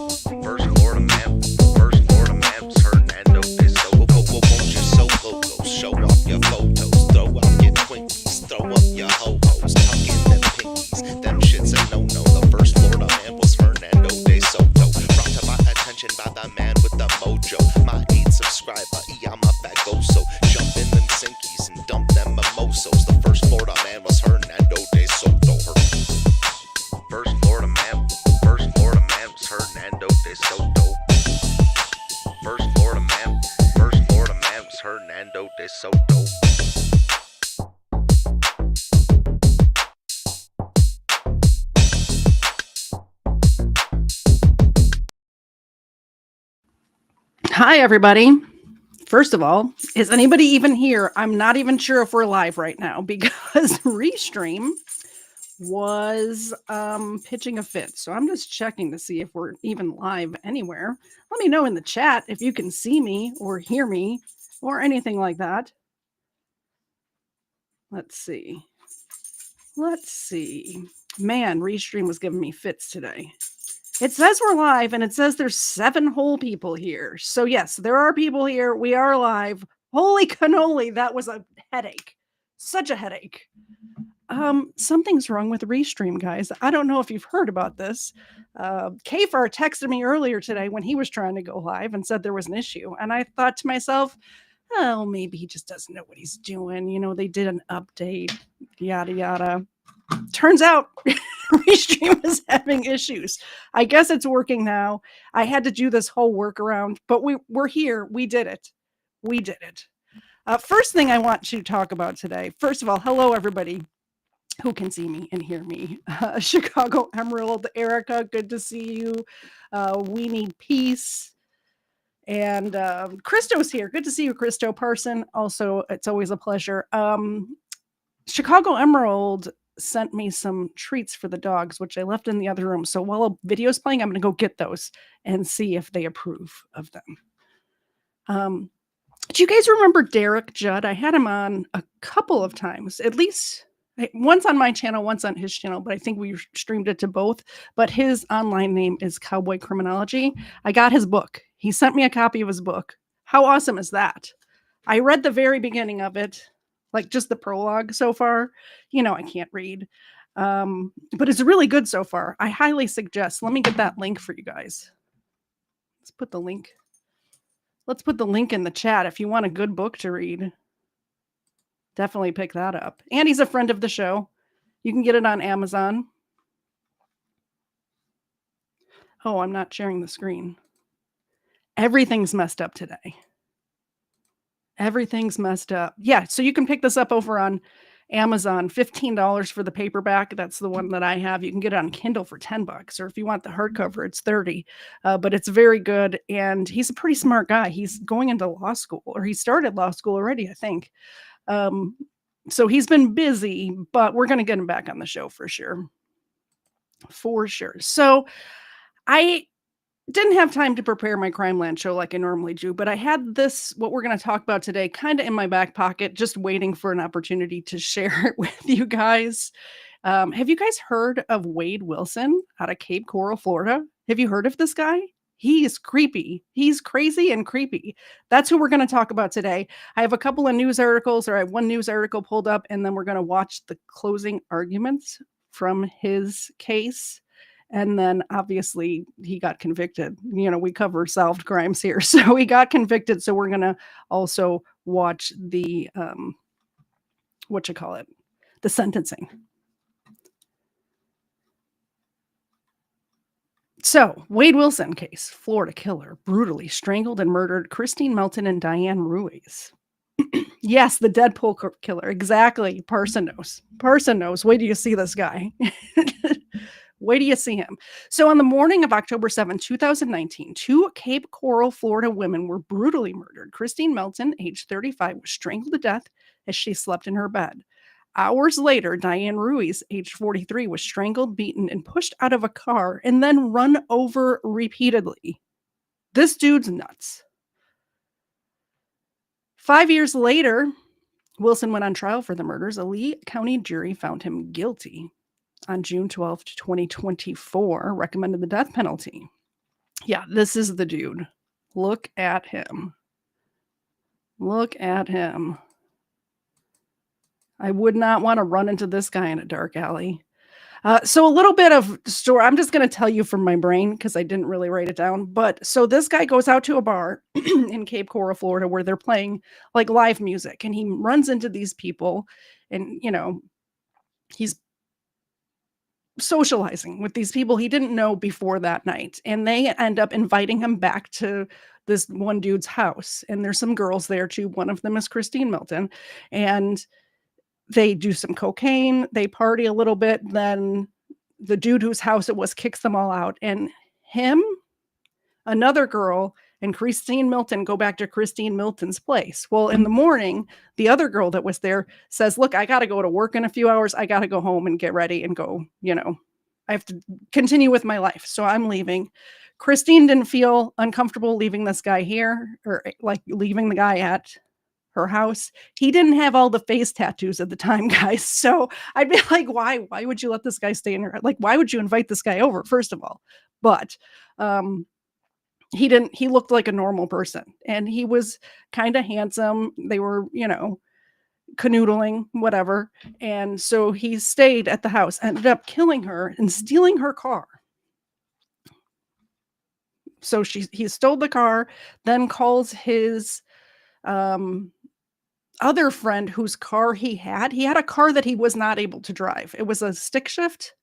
First Florida man, first Florida man was Hernando de Soto. Won't you so loco? Show off your photos, throw out your Twinkies, throw up your ho-hos, tuck in them pinkies. Them shits a no-no. The first Florida man was Hernando de Soto. Brought to my attention by the man with the mojo. My 8 subscriber, I'm a fagoso. Jump in them sinkies and dump them mimosos. The first Florida man was Hernando de Soto. First Florida man was Hernando de Soto. First Florida man was Hernando de Soto. Hi, everybody. First of all, is anybody even here? I'm not even sure if we're live right now because Restream was pitching a fit. So I'm just checking to see if we're even live anywhere. Let me know in the chat if you can see me or hear me or anything like that. Let's see. Man, Restream was giving me fits today. It says we're live and it says there's 7 whole people here. So yes, there are people here. We are live. Holy cannoli, that was a headache. Such a headache. Something's wrong with Restream, guys. I don't know if you've heard about this. Kafar texted me earlier today when he was trying to go live and said there was an issue. And I thought to myself, oh, maybe he just doesn't know what he's doing. You know, they did an update, yada, yada. Turns out Restream is having issues. I guess it's working now. I had to do this whole workaround, but we're here. We did it. First thing I want to talk about today. First of all, hello, everybody who can see me and hear me. Chicago Emerald, Erica, good to see you. We Need Peace. And Christo's here. Good to see you, Christo Parson. Also, it's always a pleasure. Chicago Emerald sent me some treats for the dogs, which I left in the other room. So while a video's playing, I'm going to go get those and see if they approve of them. Do you guys remember Derek Judd? I had him on a couple of times, at least once on my channel, once on his channel, but I think we streamed it to both. But his online name is Cowboy Criminology. I got his book. He sent me a copy of his book. How awesome is that? I read the very beginning of it, like just the prologue so far. You know, I can't read, but it's really good so far. I highly suggest. Let me get that link for you guys. Let's put the link in the chat if you want a good book to read. Definitely pick that up. And he's a friend of the show. You can get it on Amazon. Oh, I'm not sharing the screen. Everything's messed up today. Everything's messed up. Yeah, so you can pick this up over on Amazon. $15 for the paperback. That's the one that I have. You can get it on Kindle for $10, or if you want the hardcover, it's $30. But it's very good, and he's a pretty smart guy. He's going into law school, or he started law school already, I think. So he's been busy, but we're going to get him back on the show for sure. So I didn't have time to prepare my Crimeland show like I normally do, but I had this, what we're going to talk about today, kind of in my back pocket, just waiting for an opportunity to share it with you guys. Have you guys heard of Wade Wilson out of Cape Coral, Florida? Have you heard of this guy? He's creepy. He's crazy and creepy. That's who we're going to talk about today. I have a couple of news articles, or I have one news article pulled up, and then we're going to watch the closing arguments from his case. And then obviously he got convicted. You know, we cover solved crimes here. So he got convicted. So we're going to also watch the, the sentencing. So, Wade Wilson case, Florida killer brutally strangled and murdered Christine Melton and Diane Ruiz. Yes, the Deadpool killer. Exactly. Parson knows. Wait till you see this guy. Wait till you see him. So on the morning of October 7, 2019, 2 Cape Coral, Florida women were brutally murdered. Christine Melton, age 35, was strangled to death as she slept in her bed. Hours later, Diane Ruiz, age 43, was strangled, beaten, and pushed out of a car and then run over repeatedly. This dude's nuts. 5 years later, Wilson went on trial for the murders. A Lee County jury found him guilty. On June 12, 2024, recommended the death penalty. Yeah, this is the dude. Look at him. Look at him. I would not want to run into this guy in a dark alley. So a little bit of story. I'm just going to tell you from my brain because I didn't really write it down. But so this guy goes out to a bar in Cape Coral, Florida, where they're playing like live music, and he runs into these people, and he's socializing with these people he didn't know before that night, and they end up inviting him back to this one dude's house. And there's some girls there too. One of them is Christine Milton, and they do some cocaine, they party a little bit, then the dude whose house it was kicks them all out, and him, another girl, and Christine Milton go back to Christine Milton's place. Well, in the morning, the other girl that was there says, "Look, I got to go to work in a few hours. I got to go home and get ready and go, I have to continue with my life. So I'm leaving." Christine didn't feel uncomfortable leaving this guy here, or like leaving the guy at her house. He didn't have all the face tattoos at the time, guys. So I'd be like, why would you let this guy stay in your, like, why would you invite this guy over, first of all? But he looked like a normal person, and he was kind of handsome. They were, canoodling, whatever. And so he stayed at the house, ended up killing her and stealing her car. So he stole the car, then calls his other friend whose car he had a car that he was not able to drive. It was a stick shift,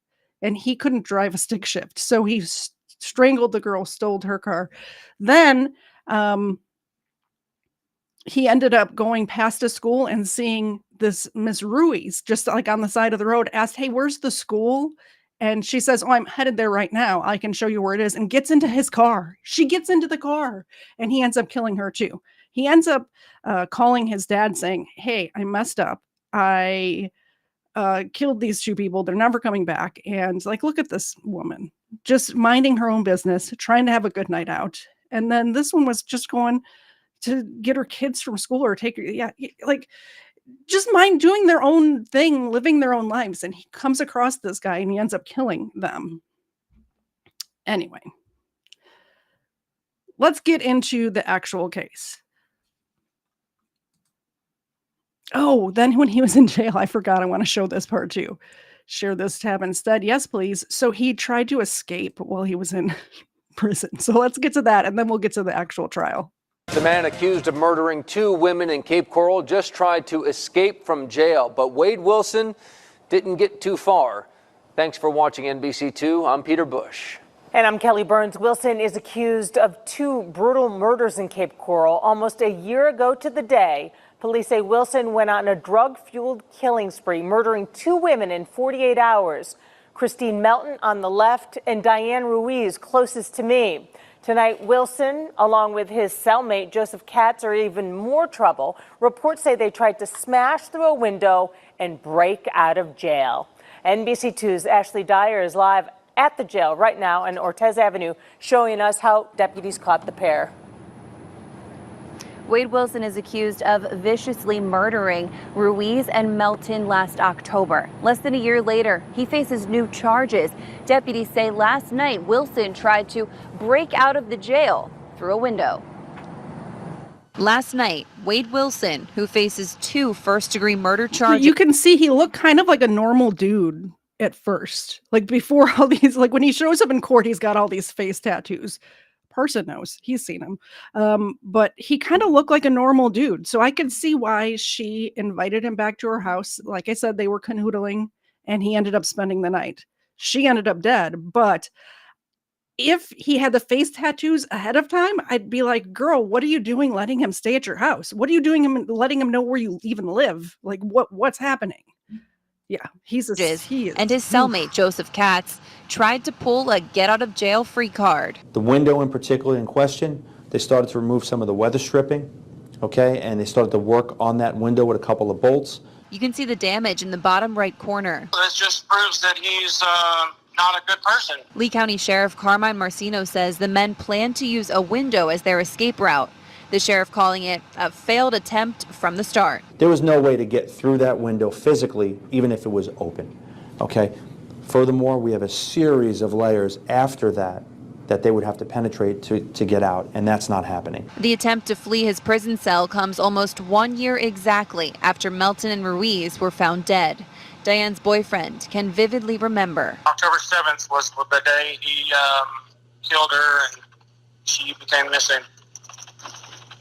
and he couldn't drive a stick shift. So he strangled the girl, stole her car. Then he ended up going past a school and seeing this Miss Ruiz just like on the side of the road, asked, "Hey, where's the school?" And she says, "Oh, I'm headed there right now. I can show you where it is," and gets into his car. She gets into the car, and he ends up killing her too. He ends up calling his dad saying, "Hey, I messed up. I killed these two people. They're never coming back." And like, look at this woman just minding her own business, trying to have a good night out. And then this one was just going to get her kids from school or take her. Yeah. Like, just mind doing their own thing, living their own lives. And he comes across this guy and he ends up killing them. Anyway, let's get into the actual case. Oh, then when he was in jail, I forgot. I want to show this part too. Share this tab instead. Yes, please. So he tried to escape while he was in prison. So let's get to that, and then we'll get to the actual trial. The man accused of murdering 2 women in Cape Coral just tried to escape from jail, but Wade Wilson didn't get too far. Thanks for watching NBC2. I'm Peter Bush. And I'm Kelly Burns. Wilson is accused of 2 brutal murders in Cape Coral almost a year ago to the day. Police say Wilson went on a drug-fueled killing spree, murdering 2 women in 48 hours. Christine Melton on the left and Diane Ruiz closest to me. Tonight, Wilson, along with his cellmate Joseph Katz, are in even more trouble. Reports say they tried to smash through a window and break out of jail. NBC2's Ashley Dyer is live at the jail right now on Ortez Avenue, showing us how deputies caught the pair. Wade Wilson is accused of viciously murdering Ruiz and Melton last October. Less than a year later, he faces new charges. Deputies say last night, Wilson tried to break out of the jail through a window. Last night, Wade Wilson, who faces 2 first-degree murder charges. You can see he looked kind of like a normal dude at first. Like before all these, like when he shows up in court, he's got all these face tattoos. Person knows, he's seen him, but he kind of looked like a normal dude. So I could see why she invited him back to her house. Like I said, they were canoodling, and he ended up spending the night. She ended up dead. But if he had the face tattoos ahead of time, I'd be like, girl, what are you doing letting him stay at your house? What are you doing letting him know where you even live? Like what's happening? Yeah, he is. And his cellmate, Joseph Katz, tried to pull a get-out-of-jail-free card. The window in particular in question, they started to remove some of the weather stripping, okay, and they started to work on that window with a couple of bolts. You can see the damage in the bottom right corner. This just proves that he's not a good person. Lee County Sheriff Carmine Marcino says the men plan to use a window as their escape route. The sheriff calling it a failed attempt from the start. There was no way to get through that window physically, even if it was open, okay? Furthermore, we have a series of layers after that that they would have to penetrate to get out, and that's not happening. The attempt to flee his prison cell comes almost 1 year exactly after Melton and Ruiz were found dead. Diane's boyfriend can vividly remember. October 7th was the day he killed her and she became missing.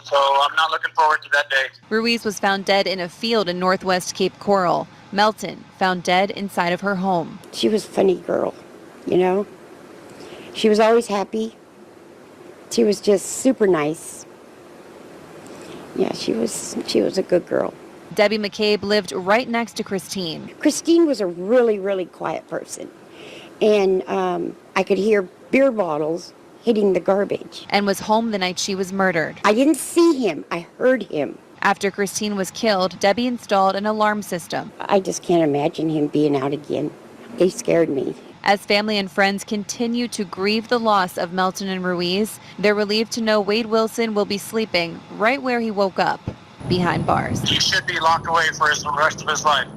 So I'm not looking forward to that day. Ruiz was found dead in a field in northwest Cape Coral. Melton found dead inside of her home. She was a funny girl, you know. She was always happy. She was just super nice. Yeah, she was a good girl. Debbie McCabe lived right next to Christine. Christine was a really, really quiet person. And I could hear beer bottles hitting the garbage. And was home the night she was murdered. I didn't see him. I heard him. After Christine was killed, Debbie installed an alarm system. I just can't imagine him being out again. They scared me. As family and friends continue to grieve the loss of Melton and Ruiz, they're relieved to know Wade Wilson will be sleeping right where he woke up, behind bars. He should be locked away for the rest of his life.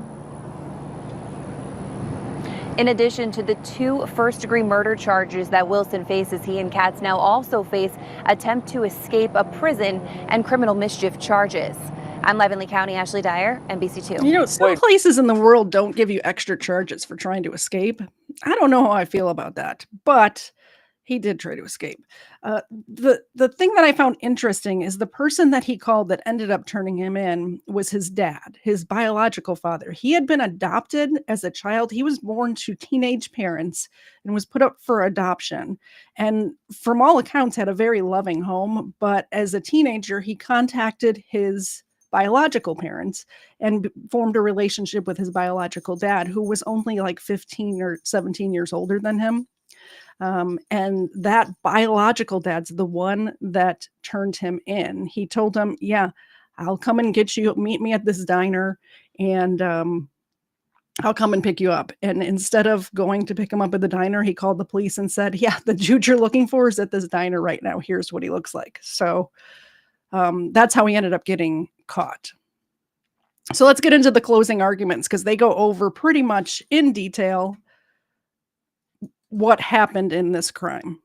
In addition to the 2 first-degree murder charges that Wilson faces, he and Katz now also face attempt to escape a prison and criminal mischief charges. I'm live in Lee County, Ashley Dyer, NBC2. You know, some places in the world don't give you extra charges for trying to escape. I don't know how I feel about that, but he did try to escape. The thing that I found interesting is the person that he called that ended up turning him in was his dad, his biological father. He had been adopted as a child. He was born to teenage parents and was put up for adoption. And from all accounts, had a very loving home. But as a teenager, he contacted his biological parents and formed a relationship with his biological dad, who was only like 15 or 17 years older than him. And that biological dad's the one that turned him in. He told him, yeah, I'll come and get you, meet me at this diner, and I'll come and pick you up. And instead of going to pick him up at the diner, he called the police and said, yeah, the dude you're looking for is at this diner right now. Here's what he looks like. So that's how he ended up getting caught. So let's get into the closing arguments, because they go over pretty much in detail what happened in this crime.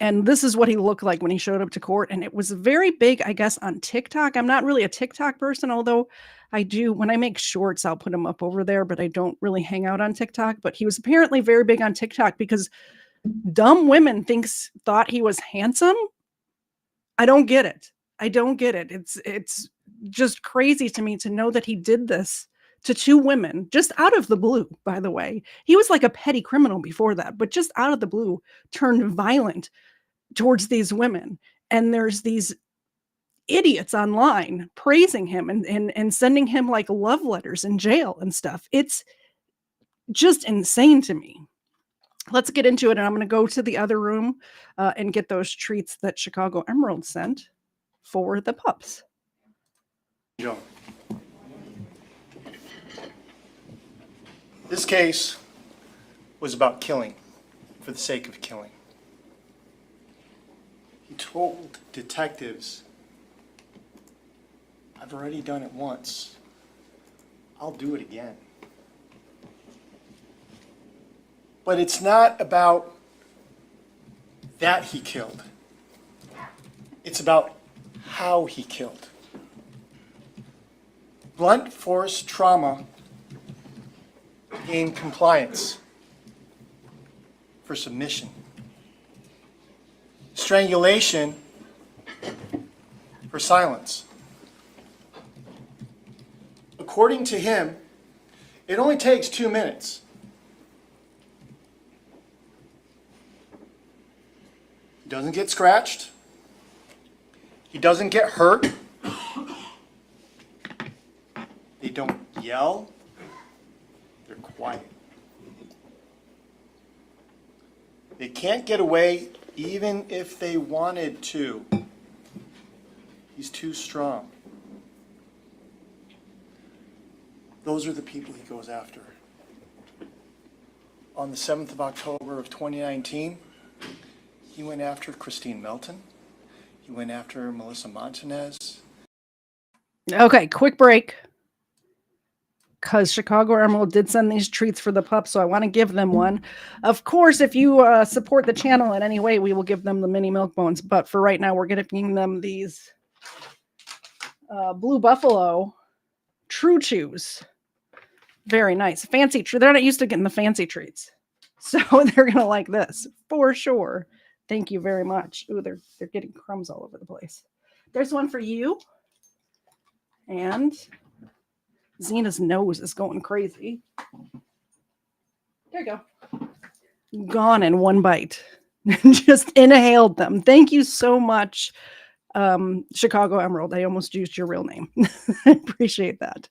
And this is what he looked like when he showed up to court. And it was very big, I guess, on TikTok. I'm not really a TikTok person, although I do, when I make shorts, I'll put them up over there, but I don't really hang out on TikTok. But he was apparently very big on TikTok because dumb women thought he was handsome. I don't get it. It's just crazy to me to know that he did this to 2 women, just out of the blue, by the way. He was like a petty criminal before that, but just out of the blue turned violent towards these women. And there's these idiots online praising him and sending him like love letters in jail and stuff. It's just insane to me. Let's get into it. And I'm going to go to the other room and get those treats that Chicago Emerald sent for the pups. Joe. This case was about killing for the sake of killing. He told detectives, I've already done it once. I'll do it again. But it's not about that he killed. It's about how he killed. Blunt force trauma gained compliance for submission. Strangulation for silence. According to him, it only takes 2 minutes. He doesn't get scratched. He doesn't get hurt. They don't yell. They're quiet. They can't get away even if they wanted to. He's too strong. Those are the people he goes after. On the 7th of October of 2019, he went after Christine Melton. He went after Melissa Montanez. Okay, quick break. because Chicago Emerald did send these treats for the pups, so I want to give them one. Of course, if you support the channel in any way, we will give them the mini milk bones. But for right now, we're giving them these Blue Buffalo True Chews. Very nice. Fancy treat. They're not used to getting the fancy treats. So they're going to like this for sure. Thank you very much. Ooh, they're getting crumbs all over the place. There's one for you. And Zena's nose is going crazy. There you go. Gone in one bite. Just inhaled them. Thank you so much, Chicago Emerald. I almost used your real name. I appreciate that.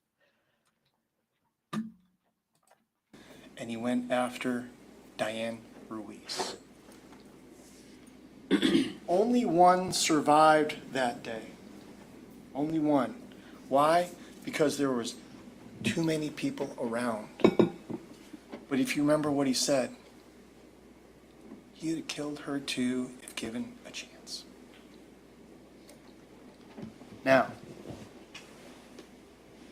And he went after Diane Ruiz. Only one survived that day. Only one. Why? Because there was too many people around. But if you remember what he said, he'd have killed her too if given a chance. Now,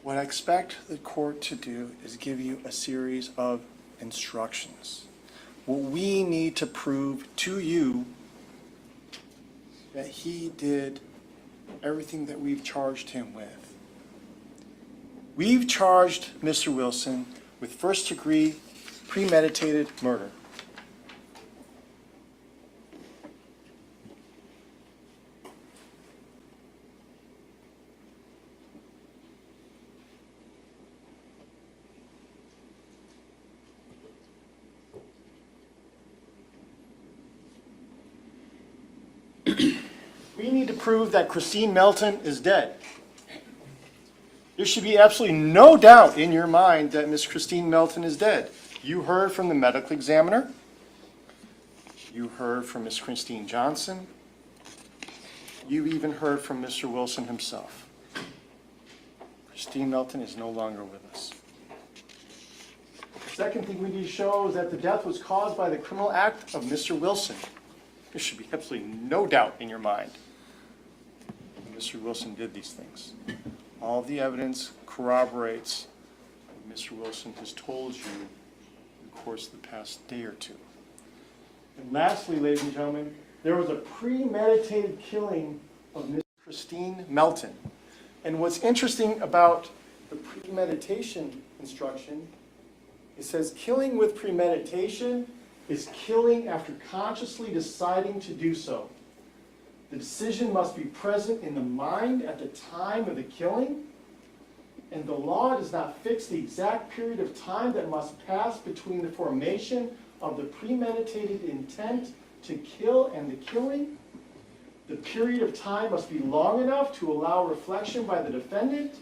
what I expect the court to do is give you a series of instructions. What we need to prove to you that he did everything that we've charged him with. We've charged Mr. Wilson with first-degree premeditated murder. We need to prove that Christine Melton is dead. There should be absolutely no doubt in your mind that Miss Christine Melton is dead. You heard from the medical examiner. You heard from Miss Christine Johnson. You even heard from Mr. Wilson himself. Christine Melton is no longer with us. The second thing we need to show is that the death was caused by the criminal act of Mr. Wilson. There should be absolutely no doubt in your mind that Mr. Wilson did these things. All of the evidence corroborates what Mr. Wilson has told you in the course of the past day or two. And lastly, ladies and gentlemen, there was a premeditated killing of Miss Christine Melton. And what's interesting about the premeditation instruction, it says killing with premeditation is killing after consciously deciding to do so. The decision must be present in the mind at the time of the killing, and the law does not fix the exact period of time that must pass between the formation of the premeditated intent to kill and the killing. The period of time must be long enough to allow reflection by the defendant,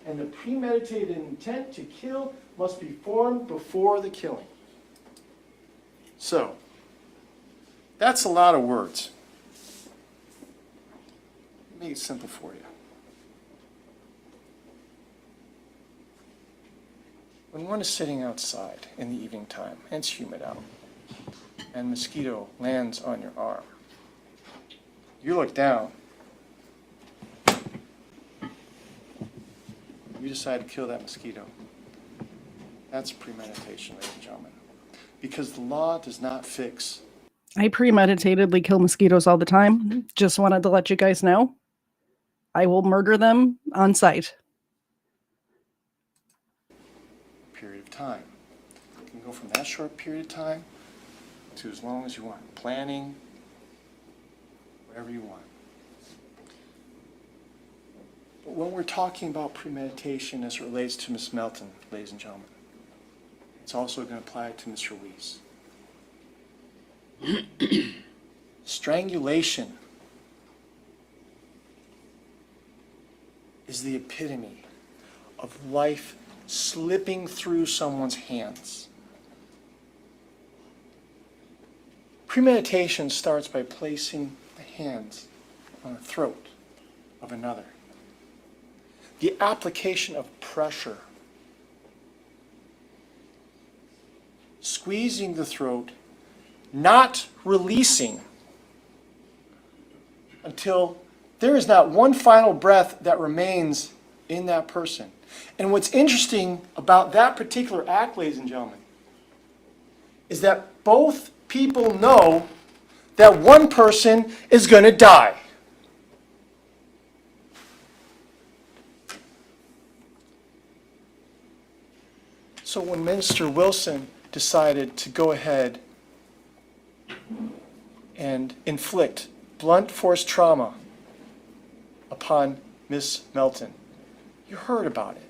and the premeditated intent to kill must be formed before the killing. So, that's a lot of words. Make it simple for you. When one is sitting outside in the evening time, and it's humid out, and a mosquito lands on your arm, you look down, you decide to kill that mosquito. That's premeditation, ladies and gentlemen. Because the law does not fix. I premeditatedly kill mosquitoes all the time. Just wanted to let you guys know. I will murder them on sight. Period of time. You can go from that short period of time to as long as you want. Planning, whatever you want. But when we're talking about premeditation as it relates to Miss Melton, ladies and gentlemen, it's also going to apply to Mr. Ruiz. Strangulation is the epitome of life slipping through someone's hands. Premeditation starts by placing the hands on the throat of another. The application of pressure, squeezing the throat, not releasing until there is not one final breath that remains in that person. And what's interesting about that particular act, ladies and gentlemen, is that both people know that one person is going to die. So when Mr. Wilson decided to go ahead and inflict blunt force trauma upon Miss Melton, you heard about it.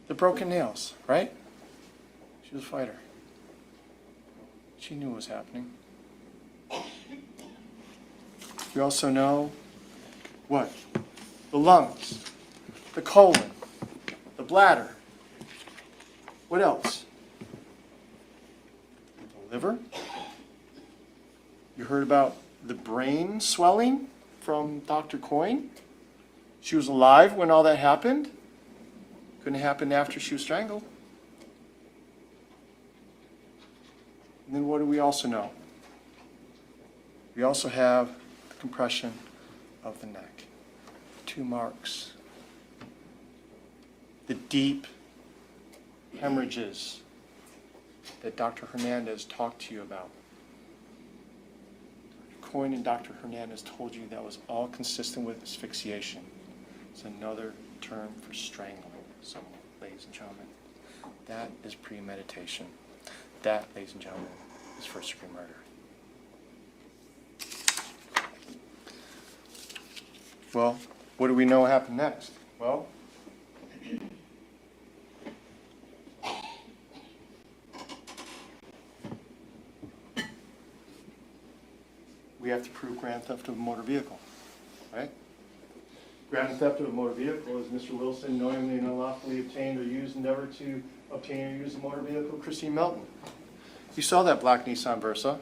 The broken nails, right? She was a fighter. She knew what was happening. We also know what? The lungs, the colon, the bladder. What else? The liver. You heard about the brain swelling from Dr. Coyne? She was alive when all that happened. Couldn't happen after she was strangled. And then what do we also know? We also have the compression of the neck. 2 marks. The deep hemorrhages that Dr. Hernandez talked to you about. Dr. Coyne and Dr. Hernandez told you that was all consistent with asphyxiation. It's another term for strangling someone, ladies and gentlemen. That is premeditation. That, ladies and gentlemen, is first-degree murder. Well, what do we know happened next? Well, we have to prove grand theft of a motor vehicle, right? Grand theft of a motor vehicle is Mr. Wilson knowingly and unlawfully obtained or used endeavor to obtain or use a motor vehicle, Christine Melton. You saw that black Nissan Versa.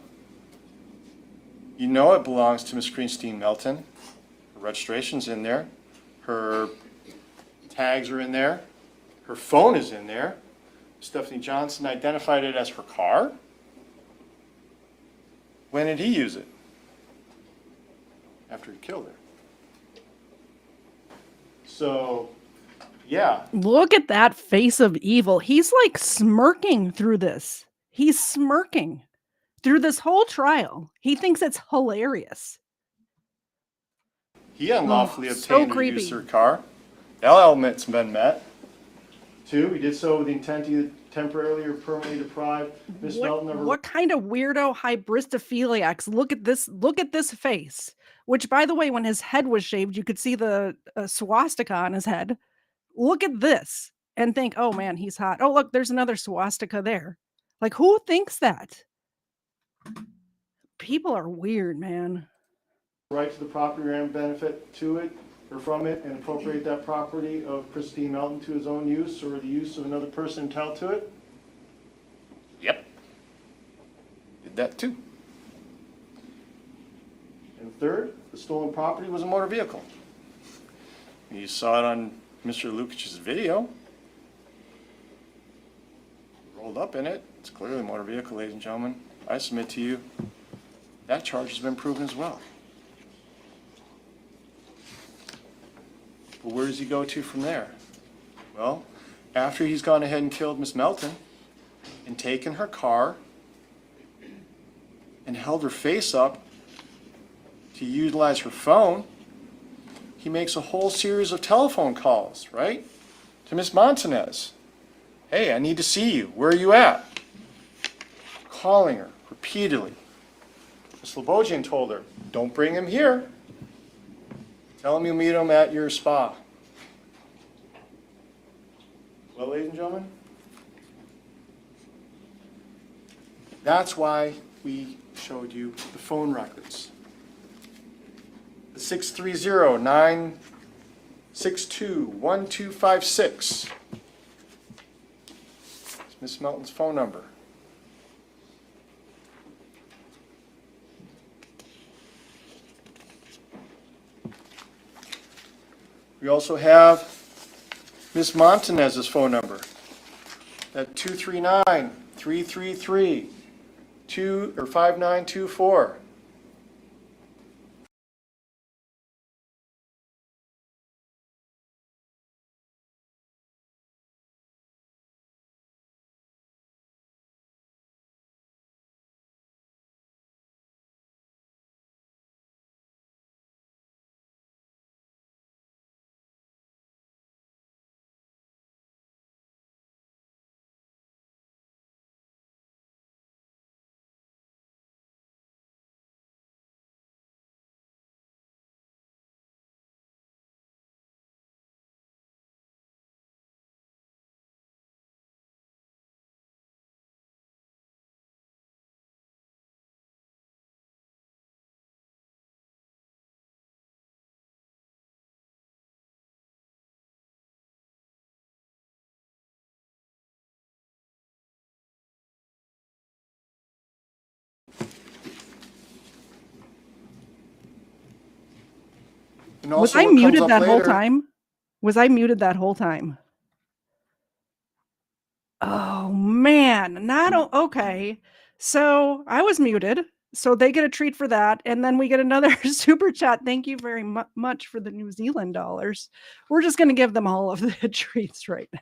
You know it belongs to Miss Christine Melton. Her registration's in there. Her tags are in there. Her phone is in there. Stephanie Johnson identified it as her car. When did he use it? After he killed her. So, yeah. Look at that face of evil. He's like smirking through this. He's smirking through this whole trial. He thinks it's hilarious. He unlawfully so obtained or creepy. used her car. That element's been met. 2, he did so with the intent to temporarily or permanently deprive Miss Melton of her. What kind of weirdo hybristophiliacs? Look at this face. Which, by the way, when his head was shaved, you could see the swastika on his head. Look at this and think, oh man, he's hot. Oh, look, there's another swastika there. Like, who thinks that? People are weird, man. Right to the property or any benefit to it or from it, and appropriate that property of Christine Melton to his own use or the use of another person entitled to it? Yep. Did that too. And 3rd, the stolen property was a motor vehicle. You saw it on Mr. Lukic's video. Rolled up in it. It's clearly a motor vehicle, ladies and gentlemen. I submit to you, that charge has been proven as well. But where does he go to from there? Well, after he's gone ahead and killed Miss Melton and taken her car and held her face up to utilize her phone, he makes a whole series of telephone calls, right? To Miss Montanez. Hey, I need to see you. Where are you at? Calling her repeatedly. Miss Lobogian told her, don't bring him here. Tell him you'll meet him at your spa. Well, ladies and gentlemen, that's why we showed you the phone records. The 630-962-1256. It's Miss Melton's phone number. We also have Miss Montanez's phone number at 239-333-2666. 5924. And Was also I what comes muted up that whole later- time? Was I muted that whole time? Oh man, okay. So I was muted. So they get a treat for that. And then we get another super chat. Thank you very much for the New Zealand dollars. We're just going to give them all of the treats right now.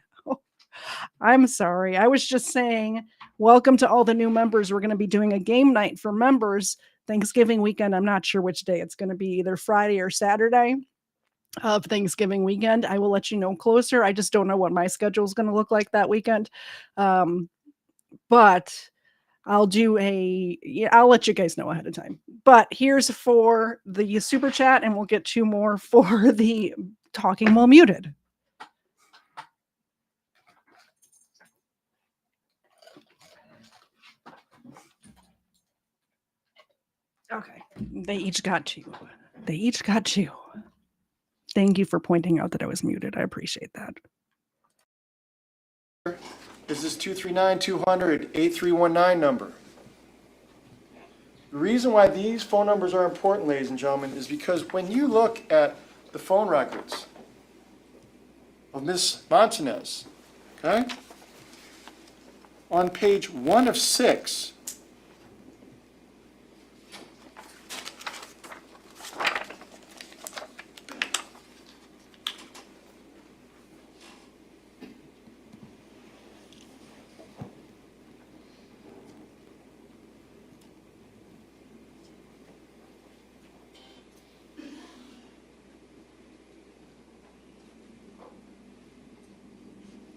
I'm sorry. I was just saying, welcome to all the new members. We're going to be doing a game night for members Thanksgiving weekend. I'm not sure which day it's going to be, either Friday or Saturday of Thanksgiving weekend. I will let you know closer. I just don't know what my schedule is going to look like that weekend. But I'll I'll let you guys know ahead of time. But here's for the super chat, and we'll get 2 more for the talking while muted. Okay. They each got 2. They each got 2. Thank you for pointing out that I was muted. I appreciate that. Is this 239-200-8319 number. The reason why these phone numbers are important, ladies and gentlemen, is because when you look at the phone records of Miss Montanez, okay, on page 1 of 6,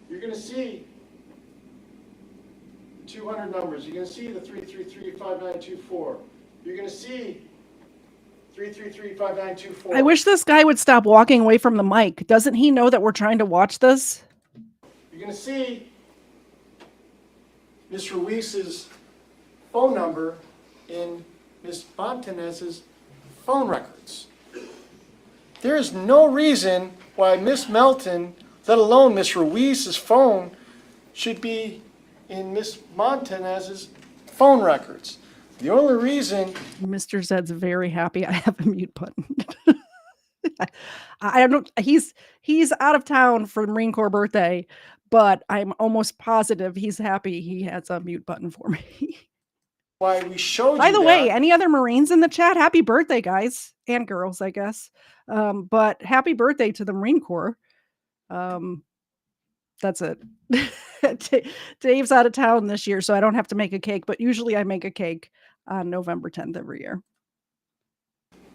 you're going to see 200 numbers. You're going to see the 333-5924. You're going to see 333-5924. I wish this guy would stop walking away from the mic. Doesn't he know that we're trying to watch this? You're going to see Ms. Ruiz's phone number in Ms. Montanez's phone records. There is no reason why Ms. Melton, let alone Ms. Ruiz's phone, should be in Ms. Montanez's phone records. The only reason... Mr. Zed's very happy I have a mute button. I don't. He's out of town for Marine Corps birthday, but I'm almost positive he's happy he has a mute button for me. Why we showed By you the that, way, any other Marines in the chat? Happy birthday, guys and girls, I guess. But happy birthday to the Marine Corps. That's it. Dave's out of town this year, so I don't have to make a cake, but usually I make a cake on November 10th every year.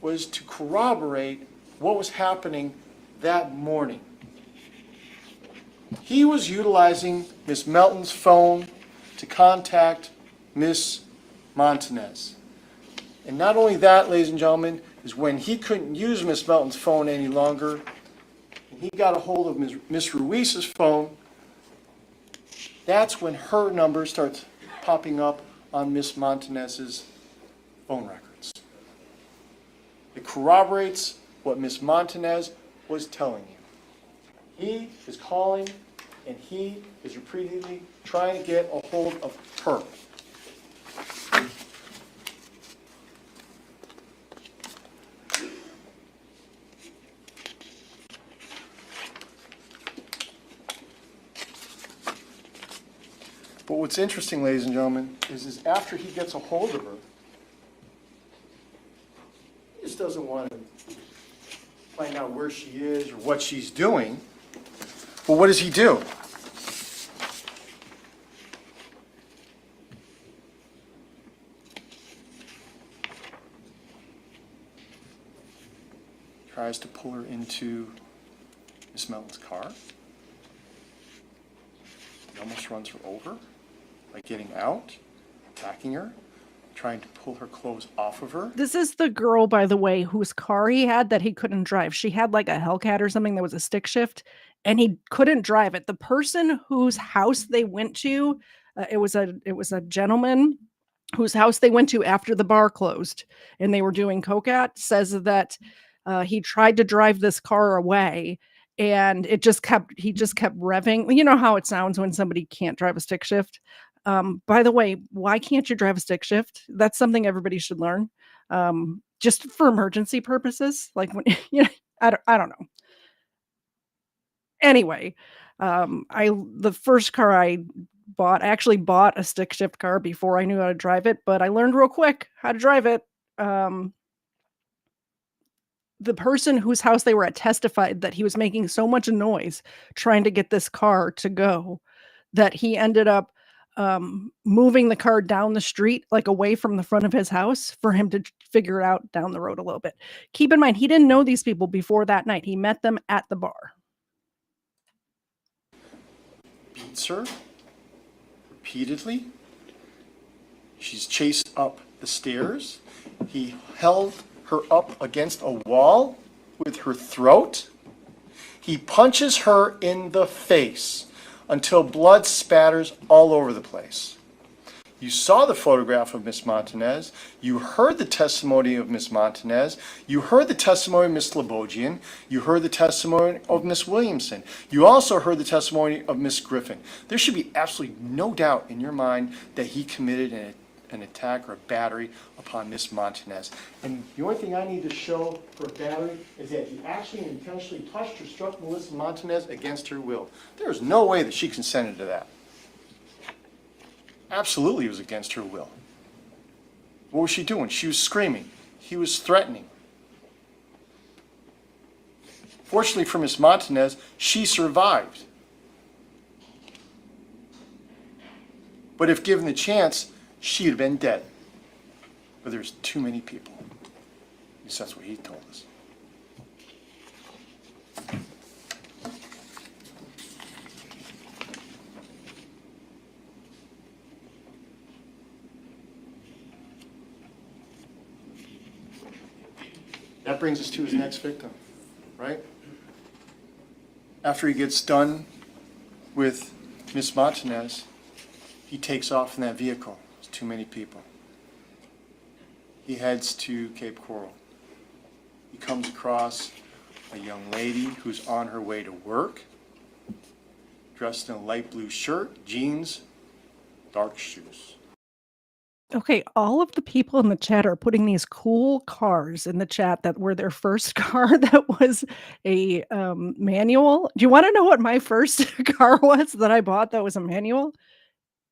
was to corroborate what was happening that morning. He was utilizing Miss Melton's phone to contact Miss Montanez. And not only that, ladies and gentlemen, is when he couldn't use Miss Melton's phone any longer, he got a hold of Miss Ruiz's phone. That's when her number starts popping up on Miss Montanez's phone records. It corroborates what Miss Montanez was telling you. He is calling and he is repeatedly trying to get a hold of her. But what's interesting, ladies and gentlemen, is after he gets a hold of her, he just doesn't want to find out where she is or what she's doing. Well, what does he do? Tries to pull her into Miss Melton's car. He almost runs her over by getting out, attacking her, trying to pull her clothes off of her. This is the girl, by the way, whose car he had that he couldn't drive. She had like a Hellcat or something that was a stick shift, and he couldn't drive it. The person whose house they went to, it was a gentleman whose house they went to after the bar closed, and they were doing coke at, says that he tried to drive this car away, and he just kept revving. You know how it sounds when somebody can't drive a stick shift. By the way, why can't you drive a stick shift? That's something everybody should learn. Just for emergency purposes, like when I don't know. Anyway, the first car I actually bought a stick shift car before I knew how to drive it, but I learned real quick how to drive it. The person whose house they were at testified that he was making so much noise trying to get this car to go that he ended up moving the car down the street, like away from the front of his house, for him to figure it out down the road a little bit. Keep in mind, he didn't know these people before that night. He met them at the bar. Beats her repeatedly. She's chased up the stairs. He held her up against a wall with her throat. He punches her in the face until blood spatters all over the place. You saw the photograph of Miss Montanez. You heard the testimony of Miss Montanez. You heard the testimony of Miss Slobodian. You heard the testimony of Miss Williamson. You also heard the testimony of Miss Griffin. There should be absolutely no doubt in your mind that he committed an attack or a battery upon Miss Montanez. And the only thing I need to show for a battery is that he actually intentionally touched or struck Melissa Montanez against her will. There is no way that she consented to that. Absolutely it was against her will. What was she doing? She was screaming. He was threatening. Fortunately for Miss Montanez, she survived. But if given the chance, she'd have been dead. But there's too many people. At least that's what he told us. That brings us to his next victim, right? After he gets done with Miss Montanez, he takes off in that vehicle. There's too many people. He heads to Cape Coral. He comes across a young lady who's on her way to work, dressed in a light blue shirt, jeans, dark shoes. Okay, all of the people in the chat are putting these cool cars in the chat that were their first car that was a manual. Do you want to know what my first car was that I bought that was a manual?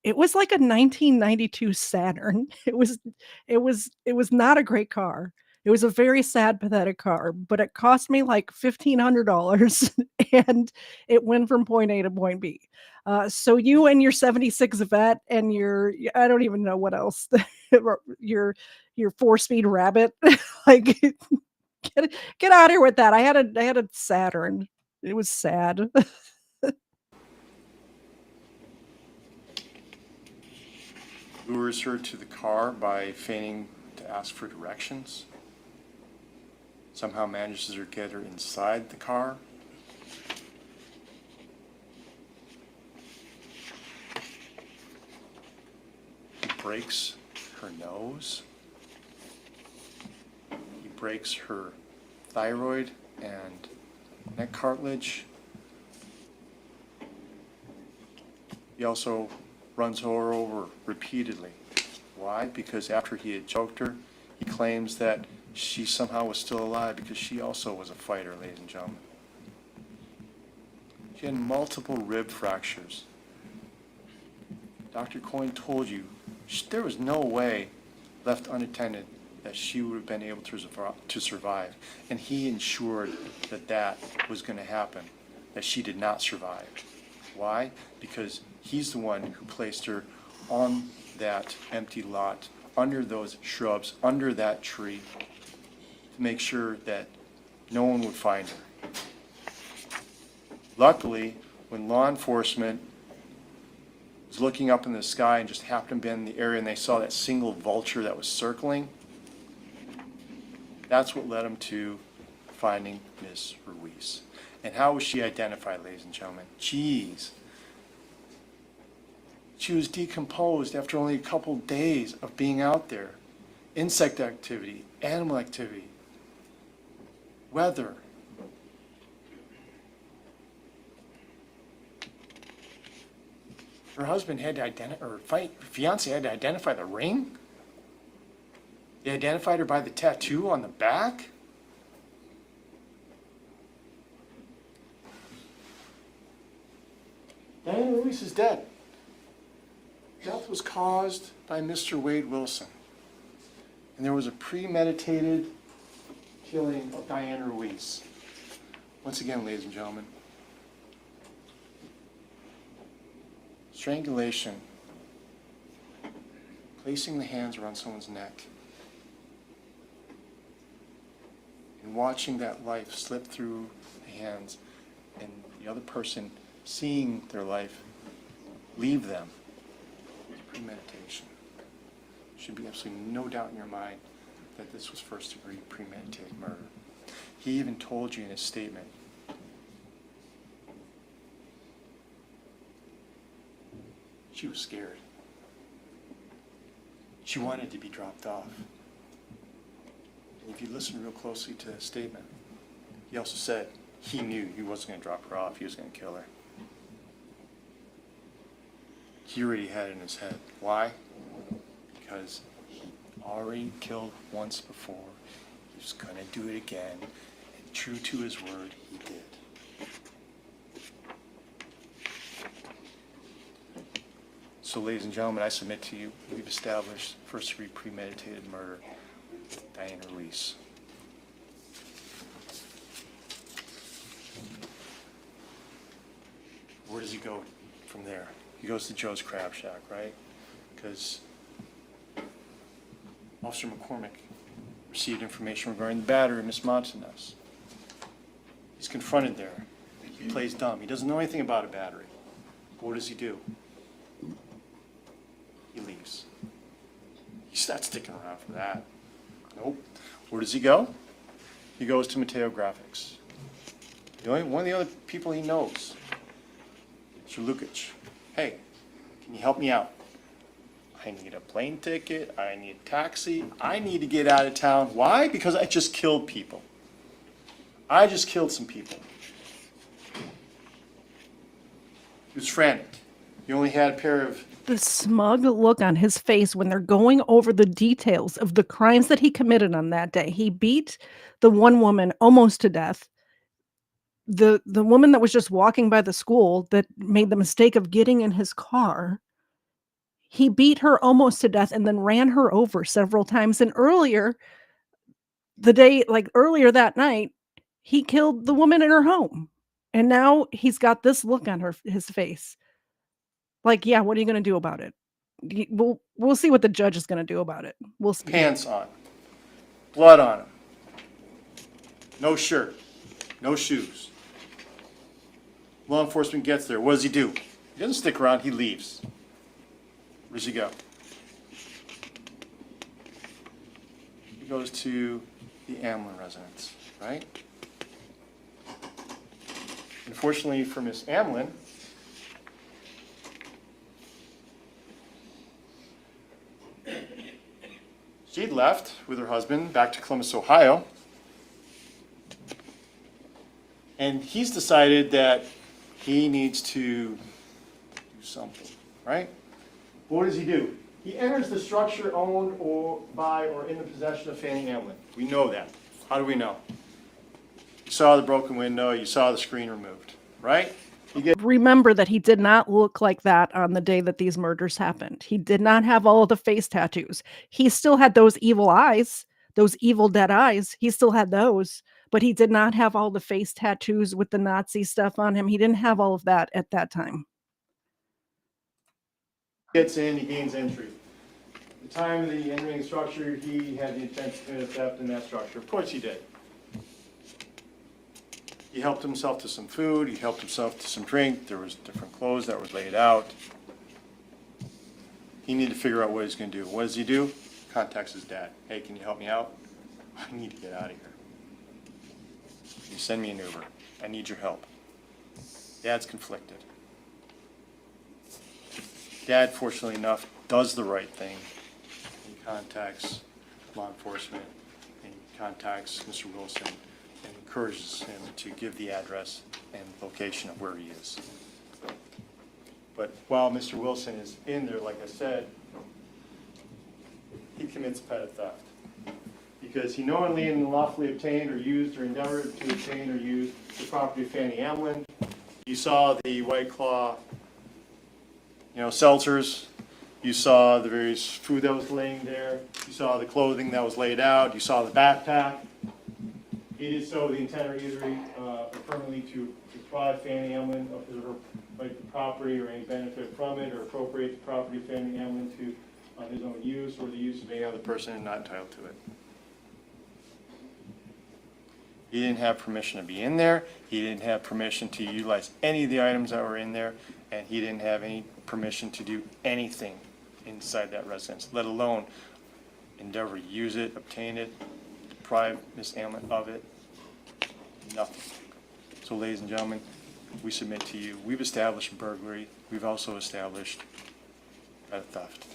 It was like a 1992 Saturn. It was not a great car. It was a very sad, pathetic car, but it cost me like $1,500 and it went from point A to point B. So you and your 76 Vet and I don't even know what else, your 4-speed Rabbit, like get out of here with that. I had a Saturn. It was sad. Lures her to the car by feigning to ask for directions. Somehow manages to get her inside the car. He breaks her nose. He breaks her thyroid and neck cartilage. He also runs her over repeatedly. Why? Because after he had choked her, he claims that she somehow was still alive because she also was a fighter, ladies and gentlemen. She had multiple rib fractures. Dr. Coyne told you there was no way left unattended that she would have been able to survive. And he ensured that that was going to happen, that she did not survive. Why? Because he's the one who placed her on that empty lot, under those shrubs, under that tree, to make sure that no one would find her. Luckily, when law enforcement was looking up in the sky and just happened to be in the area and they saw that single vulture that was circling, that's what led them to finding Miss Ruiz. And how was she identified, ladies and gentlemen? Jeez. She was decomposed after only a couple days of being out there. Insect activity, animal activity, weather. Her husband had to fiance had to identify the ring. They identified her by the tattoo on the back. Diana Ruiz is dead. Death was caused by Mr. Wade Wilson. And there was a premeditated killing of Diana Ruiz. Once again, ladies and gentlemen, strangulation, placing the hands around someone's neck, and watching that life slip through the hands and the other person seeing their life leave them. Premeditation. Should be absolutely no doubt in your mind that this was first-degree premeditated murder. He even told you in his statement, she was scared. She wanted to be dropped off. And if you listen real closely to his statement, he also said he knew he wasn't going to drop her off, he was going to kill her. He already had it in his head. Why? Because he already killed once before. He was going to do it again. And true to his word, he did. So, ladies and gentlemen, I submit to you, we've established first-degree premeditated murder with Diana Ruiz. Where does he go from there? He goes to Joe's Crab Shack, right? Because Officer McCormick received information regarding the battery of Miss Montanez. He's confronted there. He plays dumb. He doesn't know anything about a battery. But what does he do? He leaves. He's not sticking around for that. Nope. Where does he go? He goes to Mateo Graphics. One of the other people he knows, Mr. Lukic. Hey, can you help me out? I need a plane ticket. I need a taxi. I need to get out of town. Why? Because I just killed people. I just killed some people. He was frantic. He only had a pair of... The smug look on his face when they're going over the details of the crimes that he committed on that day. He beat the one woman almost to death. The woman that was just walking by the school that made the mistake of getting in his car, he beat her almost to death and then ran her over several times. And earlier that night, he killed the woman in her home. And now he's got this look on his face. Like, yeah, what are you going to do about it? We'll see what the judge is going to do about it. We'll see. Pants on. Blood on him. No shirt. No shoes. Law enforcement gets there. What does he do? He doesn't stick around. He leaves. Where does he go? He goes to the Amlin residence, right? Unfortunately for Miss Amlin, she'd left with her husband back to Columbus, Ohio. And he's decided that he needs to do something, right? What does he do? He enters the structure owned or by or in the possession of Fanny Amlin. We know that. How do we know? You saw the broken window, you saw the screen removed, right? Remember that he did not look like that on the day that these murders happened. He did not have all of the face tattoos. He still had those evil eyes, those evil dead eyes. He still had those, but he did not have all the face tattoos with the Nazi stuff on him. He didn't have all of that at that time. Gets in, he gains entry. At the time of the entering structure, he had the intent to commit a theft in that structure. Of course he did. He helped himself to some food, he helped himself to some drink, there was different clothes that were laid out. He needed to figure out what he's gonna do. What does he do? Contacts his dad. Hey, can you help me out? I need to get out of here. Can you send me an Uber? I need your help. Dad's conflicted. Dad, fortunately enough, does the right thing. He contacts law enforcement and he contacts Mr. Wilson and encourages him to give the address and location of where he is. But while Mr. Wilson is in there, like I said, he commits petty theft. Because he knowingly and lawfully obtained or used or endeavored to obtain or use the property of Fanny Amlin. You saw the White Claw, seltzers. You saw the various food that was laying there. You saw the clothing that was laid out. You saw the backpack. He did so with the intent or easery permanently to deprive Fanny Amlin of her right to property or any benefit from it, or appropriate the property of Fanny Amlin to on his own use or the use of any other person not entitled to it. He didn't have permission to be in there. He didn't have permission to utilize any of the items that were in there, and he didn't have any permission to do anything inside that residence, let alone endeavor to use it, obtain it, deprive Ms. Amlin of it. Nothing. So, ladies and gentlemen, we submit to you, we've established burglary. We've also established theft.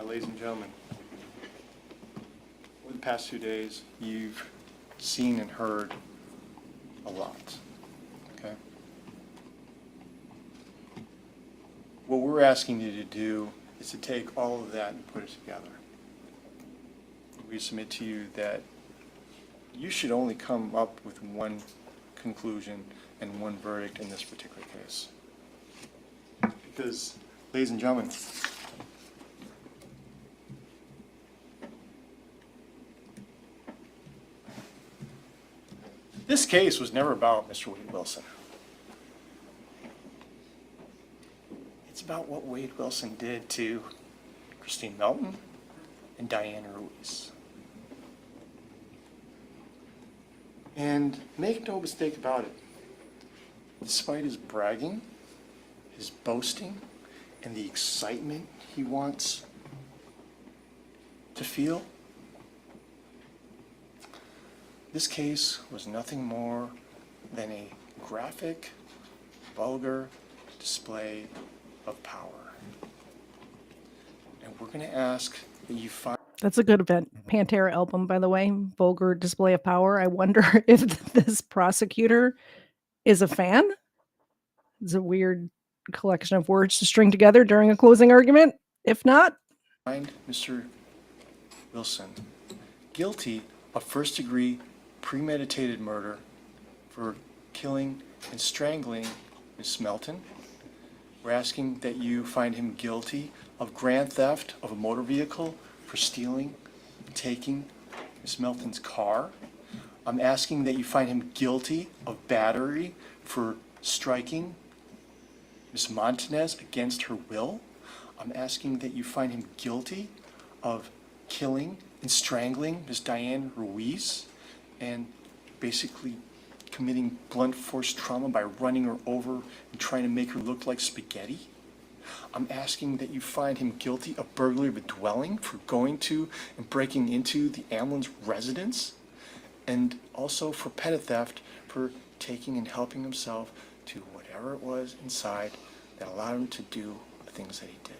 Ladies and gentlemen, over the past 2 days, you've seen and heard a lot, okay? What we're asking you to do is to take all of that and put it together. We submit to you that you should only come up with one conclusion and one verdict in this particular case. Because, ladies and gentlemen, this case was never about Mr. Wade Wilson. It's about what Wade Wilson did to Christine Melton and Diane Ruiz. And make no mistake about it, despite his bragging, his boasting, and the excitement he wants to feel, this case was nothing more than a graphic, vulgar display of power. And we're going to ask that you find... That's a good Pantera album, by the way, Vulgar Display of Power. I wonder if this prosecutor is a fan. It's a weird collection of words to string together during a closing argument. If not... Find Mr. Wilson guilty of first-degree premeditated murder for killing and strangling Ms. Melton. We're asking that you find him guilty of grand theft of a motor vehicle for stealing, taking Ms. Melton's car. I'm asking that you find him guilty of battery for striking Ms. Montanez against her will. I'm asking that you find him guilty of killing and strangling Ms. Diane Ruiz and basically committing blunt force trauma by running her over and trying to make her look like spaghetti. I'm asking that you find him guilty of burglary of a dwelling for going to and breaking into the Amlin's residence, and also for petty theft for taking and helping himself to whatever it was inside that allowed him to do the things that he did.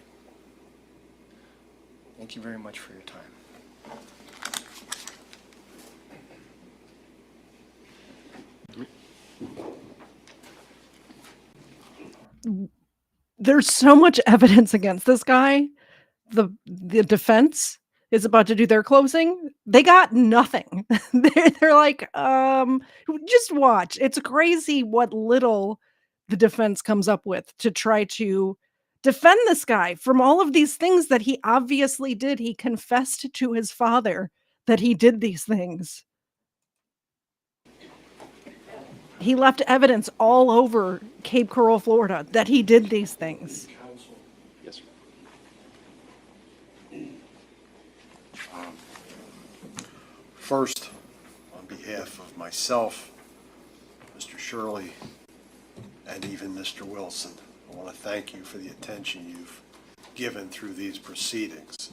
Thank you very much for your time. There's so much evidence against this guy the defense is about to do their closing, they got nothing. They're like, just watch. It's crazy what little the defense comes up with to try to defend this guy from all of these things that he obviously did. He confessed to his father that he did these things. He left evidence all over Cape Coral, Florida, that he did these things. Yes, sir. First, on behalf of myself, Mr. Shirley, and even Mr. Wilson, I want to thank you for the attention you've given through these proceedings.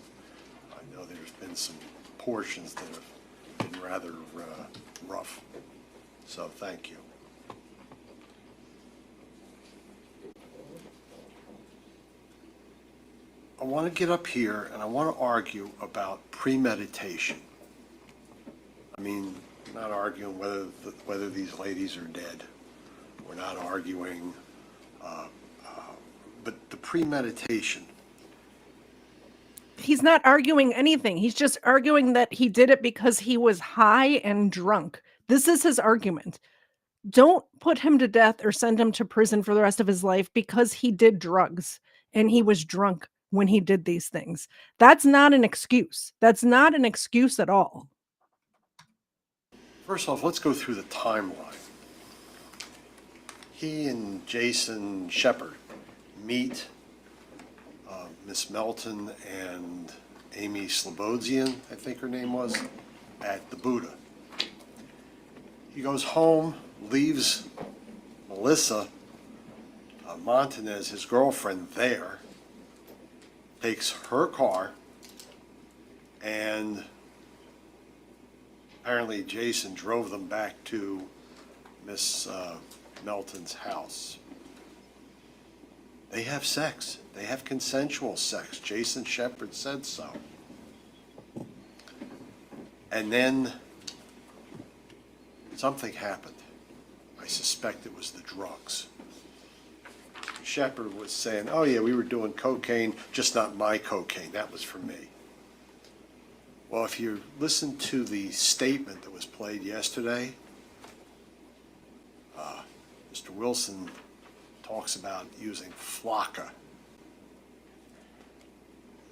I know there's been some portions that have been rather rough, so thank you. I want to get up here and I want to argue about premeditation. I mean, we're not arguing whether these ladies are dead. We're not arguing, but the premeditation. He's not arguing anything. He's just arguing that he did it because he was high and drunk. This is his argument. Don't put him to death or send him to prison for the rest of his life because he did drugs and he was drunk when he did these things. That's not an excuse. That's not an excuse at all. First off, let's go through the timeline. He and Jason Shepard meet Miss Melton and Amy Slobodian, I think her name was, at the Buddha. He goes home, leaves Melissa Montanez, his girlfriend, there, takes her car, and apparently Jason drove them back to Miss Melton's house. They have sex. They have consensual sex. Jason Shepard said so. And then something happened. I suspect it was the drugs. Shepard was saying, oh yeah, we were doing cocaine, just not my cocaine. That was for me. Well, if you listen to the statement that was played yesterday, Mr. Wilson talks about using flakka.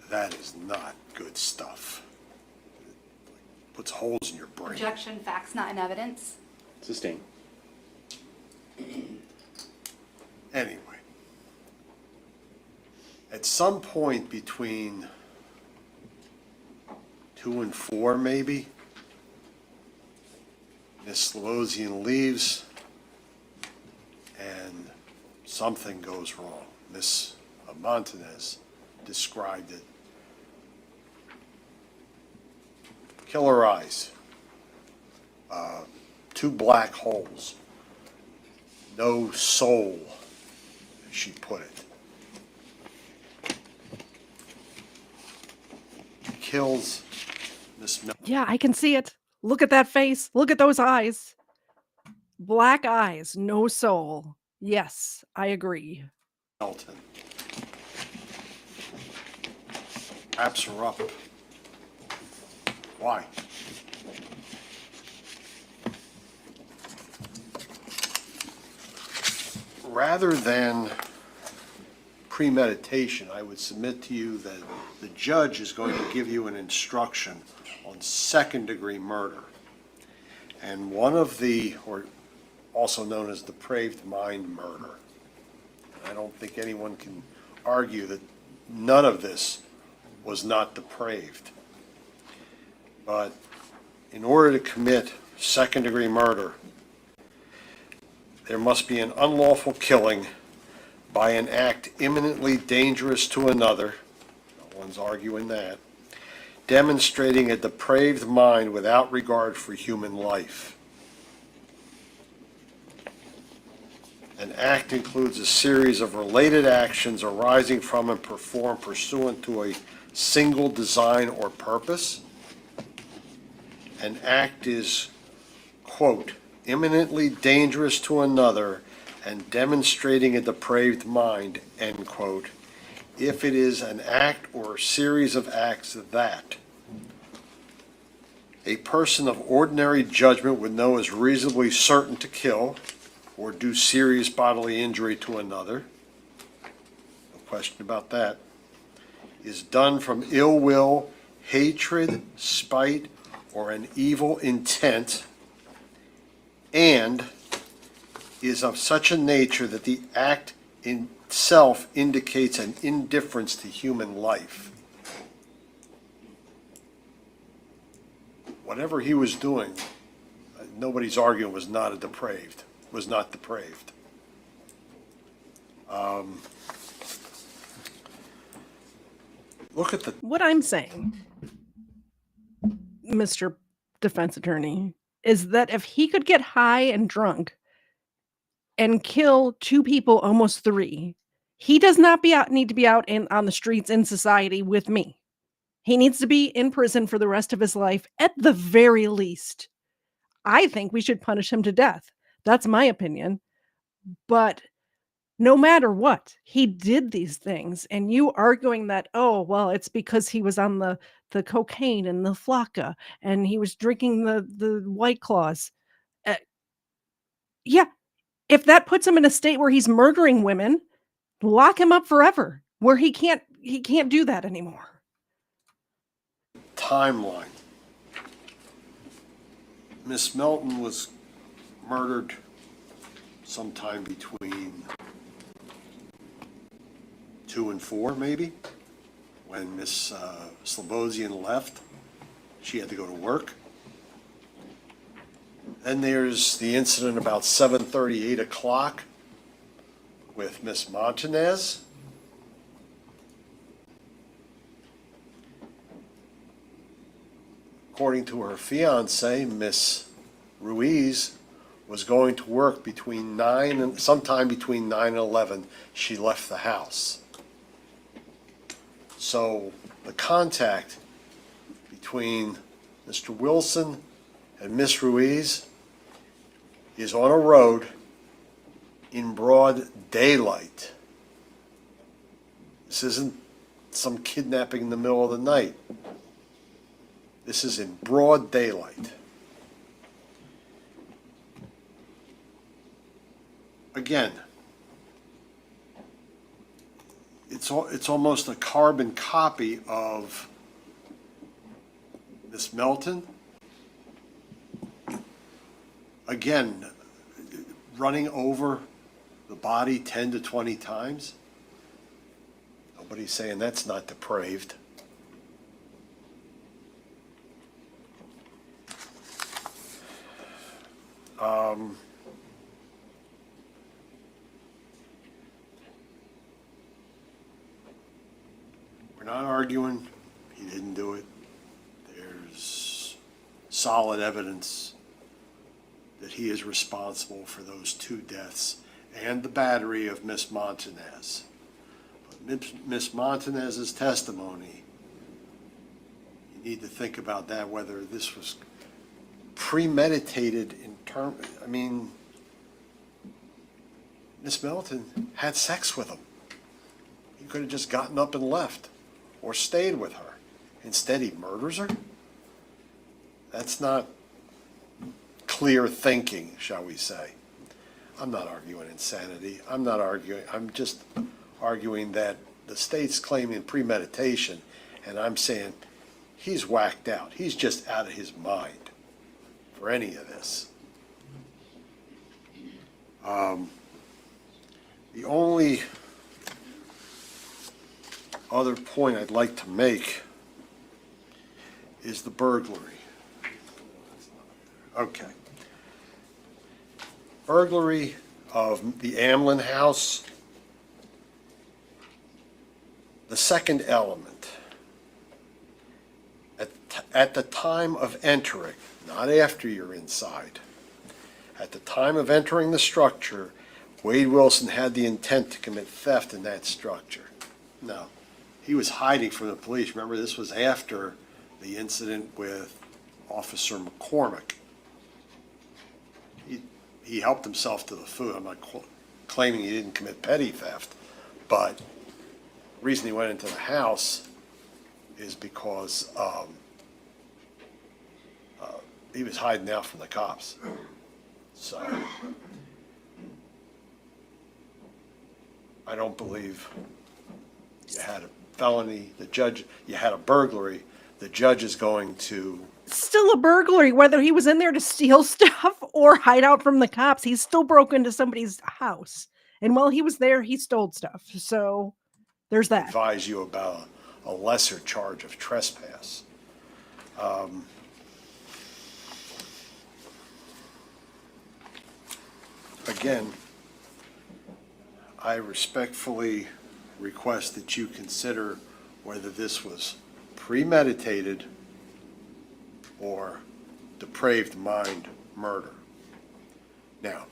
That is not good stuff. It puts holes in your brain. Objection, facts not in evidence. Sustained. Anyway, at some point between 2 and 4, maybe, Miss Slobodian leaves and something goes wrong. Miss Montanez described it. Killer eyes, 2 black holes, no soul, as she put it. Kills Miss Melton. Yeah, I can see it. Look at that face. Look at those eyes. Black eyes, no soul. Yes, I agree. Wraps her up. Why? Rather than premeditation, I would submit to you that the judge is going to give you an instruction on second-degree murder. And one of the, or also known as depraved mind murder. I don't think anyone can argue that none of this was not depraved. But in order to commit second-degree murder, there must be an unlawful killing by an act imminently dangerous to another, no one's arguing that, demonstrating a depraved mind without regard for human life. An act includes a series of related actions arising from and performed pursuant to a single design or purpose. An act is, quote, imminently dangerous to another and demonstrating a depraved mind, end quote, if it is an act or series of acts that a person of ordinary judgment would know is reasonably certain to kill or do serious bodily injury to another, no question about that, is done from ill will, hatred, spite, or an evil intent, and is of such a nature that the act itself indicates an indifference to human life. Whatever he was doing, nobody's arguing was not depraved. Look at the What I'm saying, Mr. Defense Attorney, is that if he could get high and drunk and kill 2 people, almost 3, he does not need to be out on the streets in society with me. He needs to be in prison for the rest of his life at the very least. I think we should punish him to death. That's my opinion. But no matter what, he did these things, and you arguing that, oh, well, it's because he was on the cocaine and the flakka, and he was drinking the White Claws. Yeah, if that puts him in a state where he's murdering women, lock him up forever, where he can't do that anymore. timeline. Miss Melton was murdered sometime between 2 and 4, maybe, when Miss Slobodian left. She had to go to work. Then there's the incident about 7:30, 8 o'clock with Miss Montanez. According to her fiance, Miss Ruiz, was going to work between 9 and sometime between 9 and 11. She left the house. So the contact between Mr. Wilson and Miss Ruiz is on a road in broad daylight. This isn't some kidnapping in the middle of the night. This is in broad daylight. Again, it's almost a carbon copy of Miss Melton. Again, running over the body 10 to 20 times. Nobody's saying that's not depraved. We're not arguing he didn't do it. There's solid evidence that he is responsible for those 2 deaths and the battery of Miss Montanez. But Miss Montanez's testimony, you need to think about that, whether this was premeditated in term. I mean, Miss Melton had sex with him. He could have just gotten up and left or stayed with her. Instead, he murders her. That's not clear thinking, shall we say. I'm not arguing insanity. I'm just arguing that the state's claiming premeditation, and I'm saying he's whacked out. He's just out of his mind for any of this. The only other point I'd like to make is the burglary. Okay. Burglary of the Amlin house. The second element. At the time of entering, not after you're inside, at the time of entering the structure, Wade Wilson had the intent to commit theft in that structure. No, he was hiding from the police. Remember, this was after the incident with Officer McCormick. He helped himself to the food. I'm not claiming he didn't commit petty theft, but reason he went into the house is because he was hiding out from the cops. So I don't believe you had a felony, you had a burglary, the judge is going to, Still a burglary, whether he was in there to steal stuff or hide out from the cops. He's still broke into somebody's house. And while he was there, he stole stuff. So there's that. advise you about a lesser charge of trespass. Again, I respectfully request that you consider whether this was premeditated or depraved mind murder. Now,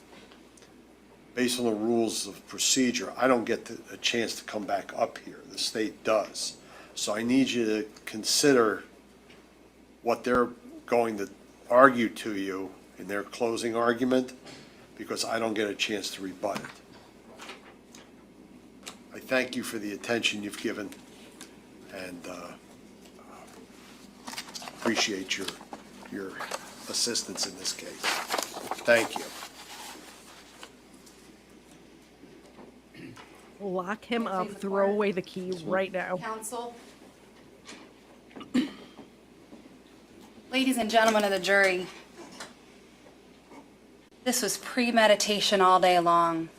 based on the rules of procedure, I don't get a chance to come back up here. The state does. So I need you to consider what they're going to argue to you in their closing argument, because I don't get a chance to rebut it. I thank you for the attention you've given, and appreciate your assistance in this case. Thank you. Lock him up, throw away the key right now. Counsel. Ladies and gentlemen of the jury, this was premeditation all day long.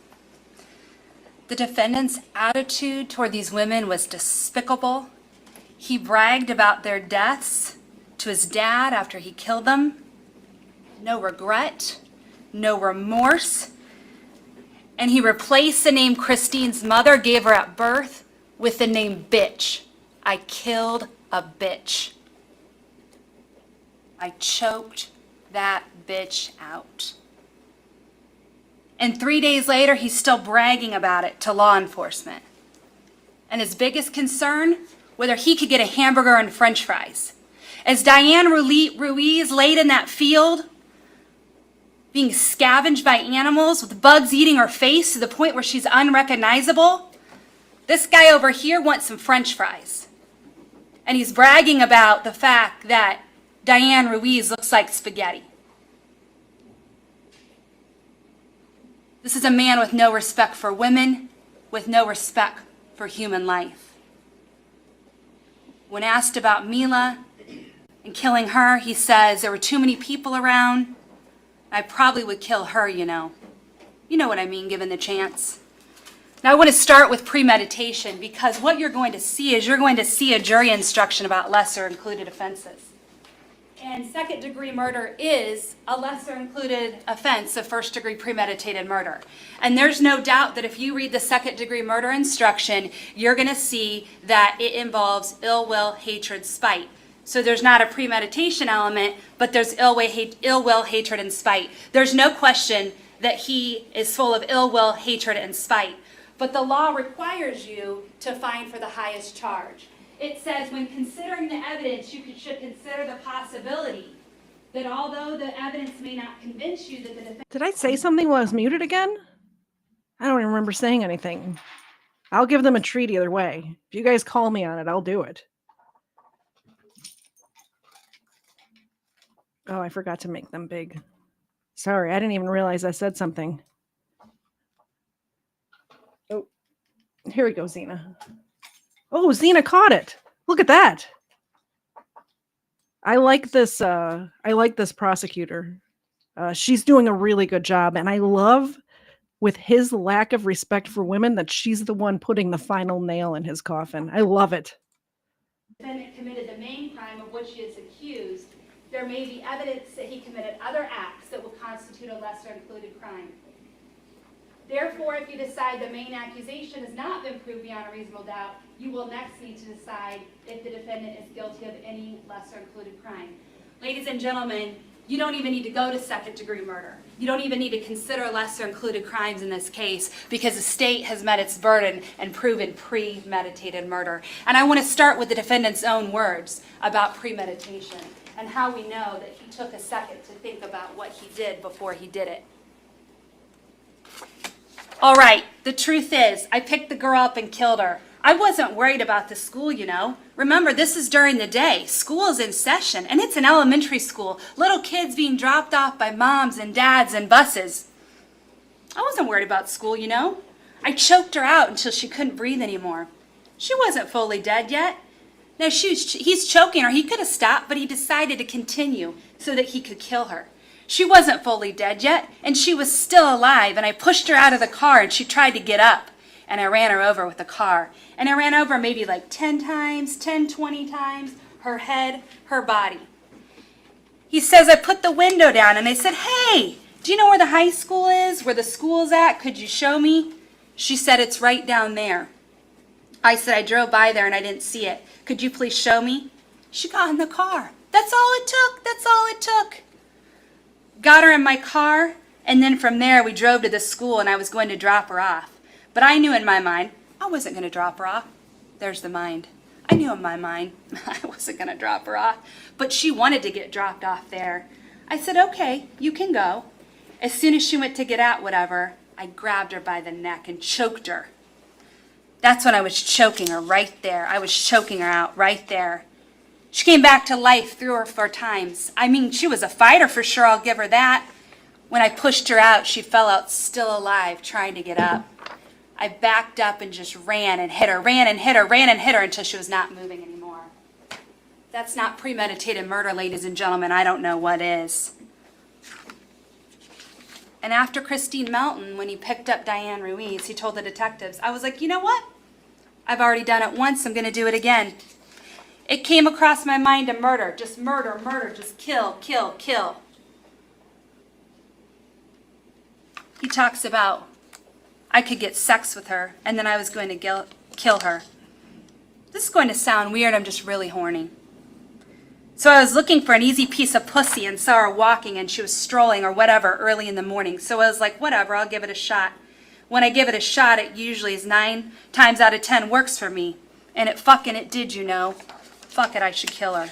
The defendant's attitude toward these women was despicable. He bragged about their deaths to his dad after he killed them. No regret, no remorse. And he replaced the name Christine's mother gave her at birth with the name bitch. I killed a bitch. I choked that bitch out. And 3 days later, he's still bragging about it to law enforcement. And his biggest concern, whether he could get a hamburger and french fries. As Diane Ruiz laid in that field, being scavenged by animals with bugs eating her face to the point where she's unrecognizable, this guy over here wants some french fries. And he's bragging about the fact that Diane Ruiz looks like spaghetti. This is a man with no respect for women, with no respect for human life. When asked about Mila and killing her, he says, there were too many people around. I probably would kill her, you know. You know what I mean, given the chance. Now I want to start with premeditation, because what you're going to see is you're going to see a jury instruction about lesser included offenses. And second-degree murder is a lesser-included offense of first-degree premeditated murder. And there's no doubt that if you read the second-degree murder instruction, you're going to see that it involves ill will, hatred, spite. So there's not a premeditation element, but there's ill will, hatred, and spite. There's no question that he is full of ill will, hatred, and spite. But the law requires you to find for the highest charge. It says when considering the evidence, you should consider the possibility that although the evidence may not convince you that the defendant... Did I say something while I was muted again? I don't even remember saying anything. I'll give them a treat either way. If you guys call me on it, I'll do it. Oh, I forgot to make them big. Sorry, I didn't even realize I said something. Oh, here we go, Zena. Oh, Zena caught it. Look at that. I like this prosecutor. She's doing a really good job. And I love, with his lack of respect for women, that she's the one putting the final nail in his coffin. I love it. The defendant committed the main crime of which he is accused. There may be evidence that he committed other acts that will constitute a lesser included crime. Therefore, if you decide the main accusation has not been proved beyond a reasonable doubt, you will next need to decide if the defendant is guilty of any lesser included crime. Ladies and gentlemen, you don't even need to go to second-degree murder. You don't even need to consider lesser included crimes in this case, because the state has met its burden and proven premeditated murder. And I want to start with the defendant's own words about premeditation and how we know that he took a second to think about what he did before he did it. All right, the truth is, I picked the girl up and killed her. I wasn't worried about the school, you know. Remember, this is during the day. School is in session, and it's an elementary school. Little kids being dropped off by moms and dads and buses. I wasn't worried about school, you know. I choked her out until she couldn't breathe anymore. She wasn't fully dead yet. Now, he's choking her. He could have stopped, but he decided to continue so that he could kill her. She wasn't fully dead yet, and she was still alive, and I pushed her out of the car, and she tried to get up. And I ran her over with the car. And I ran over maybe like 10 times, 20 times, her head, her body. He says, I put the window down and I said, hey, do you know where the high school is, where the school's at? Could you show me? She said, it's right down there. I said, I drove by there and I didn't see it. Could you please show me? She got in the car. That's all it took. That's all it took. Got her in my car, and then from there we drove to the school and I was going to drop her off. But I knew in my mind, I wasn't going to drop her off. There's the mind. I knew in my mind I wasn't going to drop her off. But she wanted to get dropped off there. I said, okay, you can go. As soon as she went to get out, whatever, I grabbed her by the neck and choked her. That's when I was choking her right there. I was choking her out right there. She came back to life 3 or 4 times. I mean, she was a fighter for sure, I'll give her that. When I pushed her out, she fell out still alive, trying to get up. I backed up and just ran and hit her, ran and hit her, ran and hit her until she was not moving anymore. That's not premeditated murder, ladies and gentlemen. I don't know what is. And after Christine Melton, when he picked up Diane Ruiz, he told the detectives, I was like, you know what? I've already done it once. I'm going to do it again. It came across my mind to murder, just kill, kill, kill. He talks about I could get sex with her, and then I was going to kill her. This is going to sound weird, I'm just really horny. So I was looking for an easy piece of pussy and saw her walking and she was strolling or whatever early in the morning. So I was like, whatever, I'll give it a shot. When I give it a shot, it usually is 9 times out of 10 works for me. And it did, you know. Fuck it, I should kill her.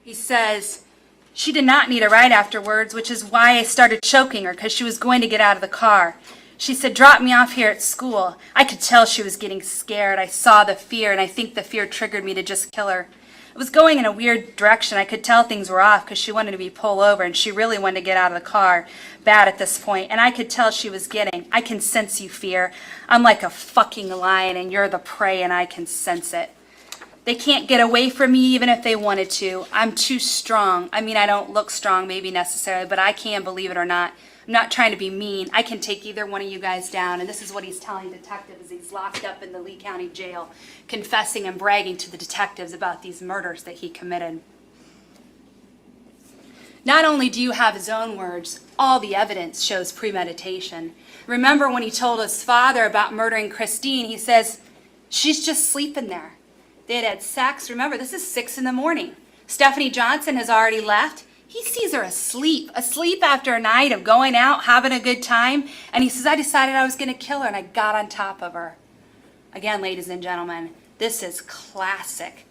He says, she did not need a ride afterwards, which is why I started choking her, because she was going to get out of the car. She said, drop me off here at school. I could tell she was getting scared. I saw the fear, and I think the fear triggered me to just kill her. It was going in a weird direction. I could tell things were off because she wanted to be pulled over, and she really wanted to get out of the car bad at this point. And I could tell she was getting, I can sense you, fear. I'm like a fucking lion, and you're the prey, and I can sense it. They can't get away from me even if they wanted to. I'm too strong. I mean, I don't look strong maybe necessarily, but I can, believe it or not. I'm not trying to be mean. I can take either one of you guys down. And this is what he's telling detectives as he's locked up in the Lee County Jail, confessing and bragging to the detectives about these murders that he committed. Not only do you have his own words, all the evidence shows premeditation. Remember when he told his father about murdering Christine, he says, she's just sleeping there. They had had sex. Remember, this is 6 in the morning. Stephanie Johnson has already left. He sees her asleep after a night of going out, having a good time. And he says, I decided I was going to kill her, and I got on top of her. Again, ladies and gentlemen, this is classic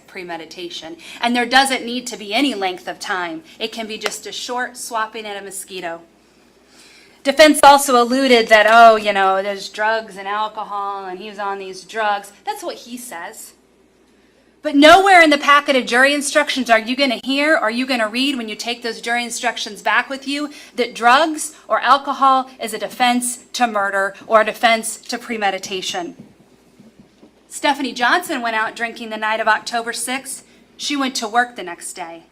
premeditation. And there doesn't need to be any length of time. It can be just a short swapping at a mosquito. Defense also alluded that, oh, you know, there's drugs and alcohol, and he was on these drugs. That's what he says. But nowhere in the packet of jury instructions are you going to hear or are you going to read when you take those jury instructions back with you that drugs or alcohol is a defense to murder or a defense to premeditation. Stephanie Johnson went out drinking the night of October 6th. She went to work the next day.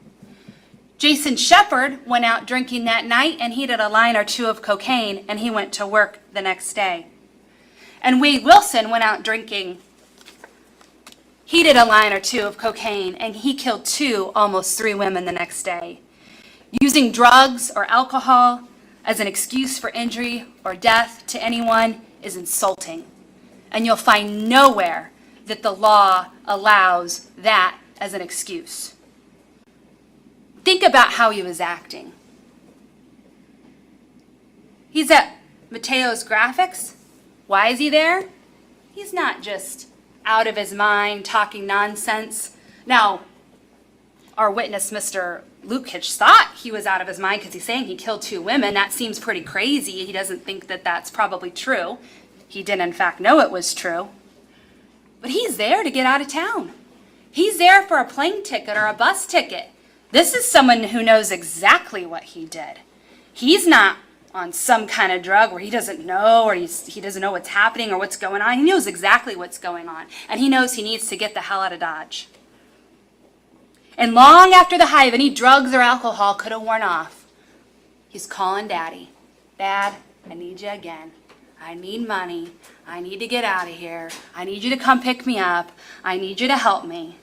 Jason Shepard went out drinking that night and he did a line or two of cocaine and he went to work the next day. And Wade Wilson went out drinking. He did a line or two of cocaine and he killed 2, almost 3 women the next day. Using drugs or alcohol as an excuse for injury or death to anyone is insulting. And you'll find nowhere that the law allows that as an excuse. Think about how he was acting. He's at Mateo's Graphics. Why is he there? He's not just out of his mind talking nonsense. Now, our witness, Mr. Lukic, thought he was out of his mind because he's saying he killed 2 women. That seems pretty crazy. He doesn't think that that's probably true. He did, in fact, know it was true. But he's there to get out of town. He's there for a plane ticket or a bus ticket. This is someone who knows exactly what he did. He's not on some kind of drug where he doesn't know, or he doesn't know what's happening or what's going on. He knows exactly what's going on. And he knows he needs to get the hell out of Dodge. And long after the high of any drugs or alcohol could have worn off, he's calling Daddy. Dad, I need you again. I need money. I need to get out of here. I need you to come pick me up. I need you to help me.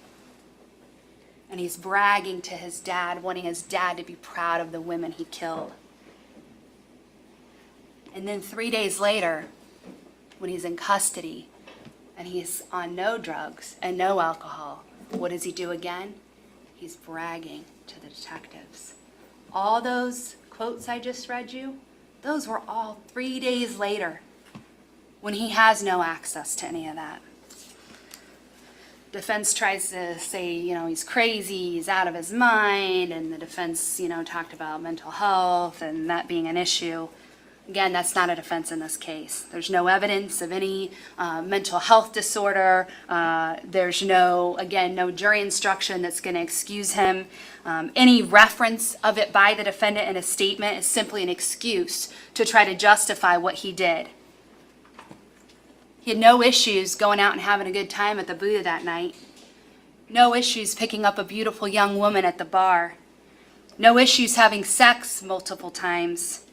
And he's bragging to his dad, wanting his dad to be proud of the women he killed. And then 3 days later, when he's in custody and he's on no drugs and no alcohol, what does he do again? He's bragging to the detectives. All those quotes I just read you, those were all 3 days later, when he has no access to any of that. Defense tries to say, he's crazy, he's out of his mind, and the defense, talked about mental health and that being an issue. Again, that's not a defense in this case. There's no evidence of any mental health disorder. There's no jury instruction that's going to excuse him. Any reference of it by the defendant in a statement is simply an excuse to try to justify what he did. He had no issues going out and having a good time at the Buddha that night. No issues picking up a beautiful young woman at the bar. No issues having sex multiple times.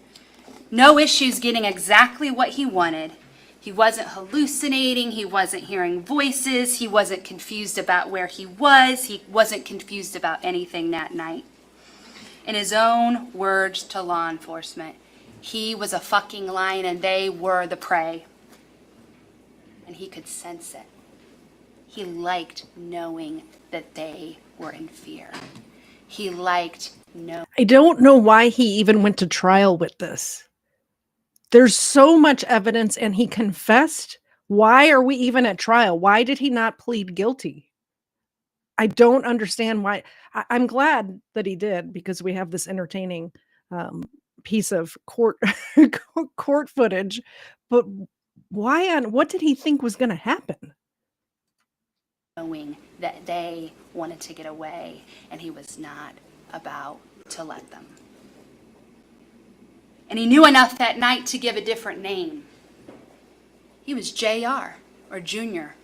No issues getting exactly what he wanted. He wasn't hallucinating. He wasn't hearing voices. He wasn't confused about where he was. He wasn't confused about anything that night. In his own words to law enforcement, he was a fucking lion and they were the prey. And he could sense it. He liked knowing that they were in fear. He liked knowing. I don't know why he even went to trial with this. There's so much evidence and he confessed. Why are we even at trial? Why did he not plead guilty? I don't understand why. I'm glad that he did, because we have this entertaining piece of court footage. But what did he think was going to happen? Knowing that they wanted to get away and he was not about to let them. And he knew enough that night to give a different name. He was JR, or Junior.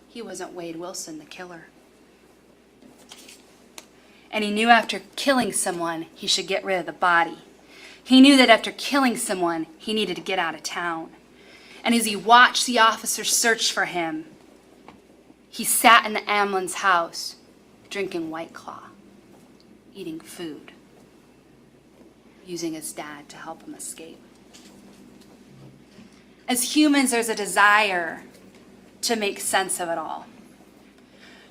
He wasn't Wade Wilson, the killer. And he knew after killing someone, he should get rid of the body. He knew that after killing someone, he needed to get out of town. And as he watched the officers search for him, he sat in the Amlin's house, drinking White Claw, eating food, using his dad to help him escape. As humans, there's a desire to make sense of it all,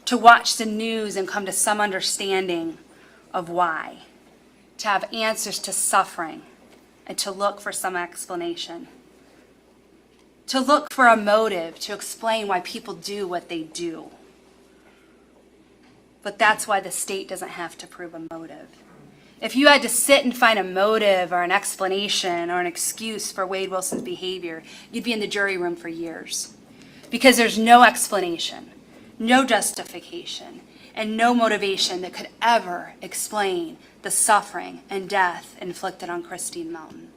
to watch the news and come to some understanding of why, to have answers to suffering, and to look for some explanation, to look for a motive to explain why people do what they do. But that's why the state doesn't have to prove a motive. If you had to sit and find a motive or an explanation or an excuse for Wade Wilson's behavior, you'd be in the jury room for years. Because there's no explanation, no justification, and no motivation that could ever explain the suffering and death inflicted on Christine Melton.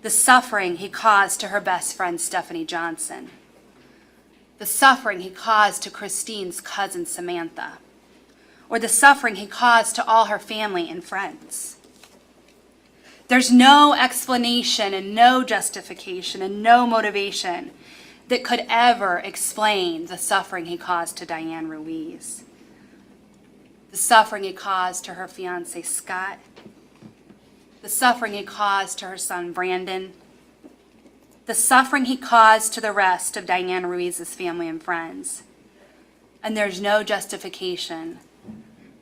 The suffering he caused to her best friend, Stephanie Johnson. The suffering he caused to Christine's cousin, Samantha. Or the suffering he caused to all her family and friends. There's no explanation and no justification and no motivation that could ever explain the suffering he caused to Diane Ruiz. The suffering he caused to her fiancé, Scott. The suffering he caused to her son, Brandon. The suffering he caused to the rest of Diane Ruiz's family and friends. And there's no justification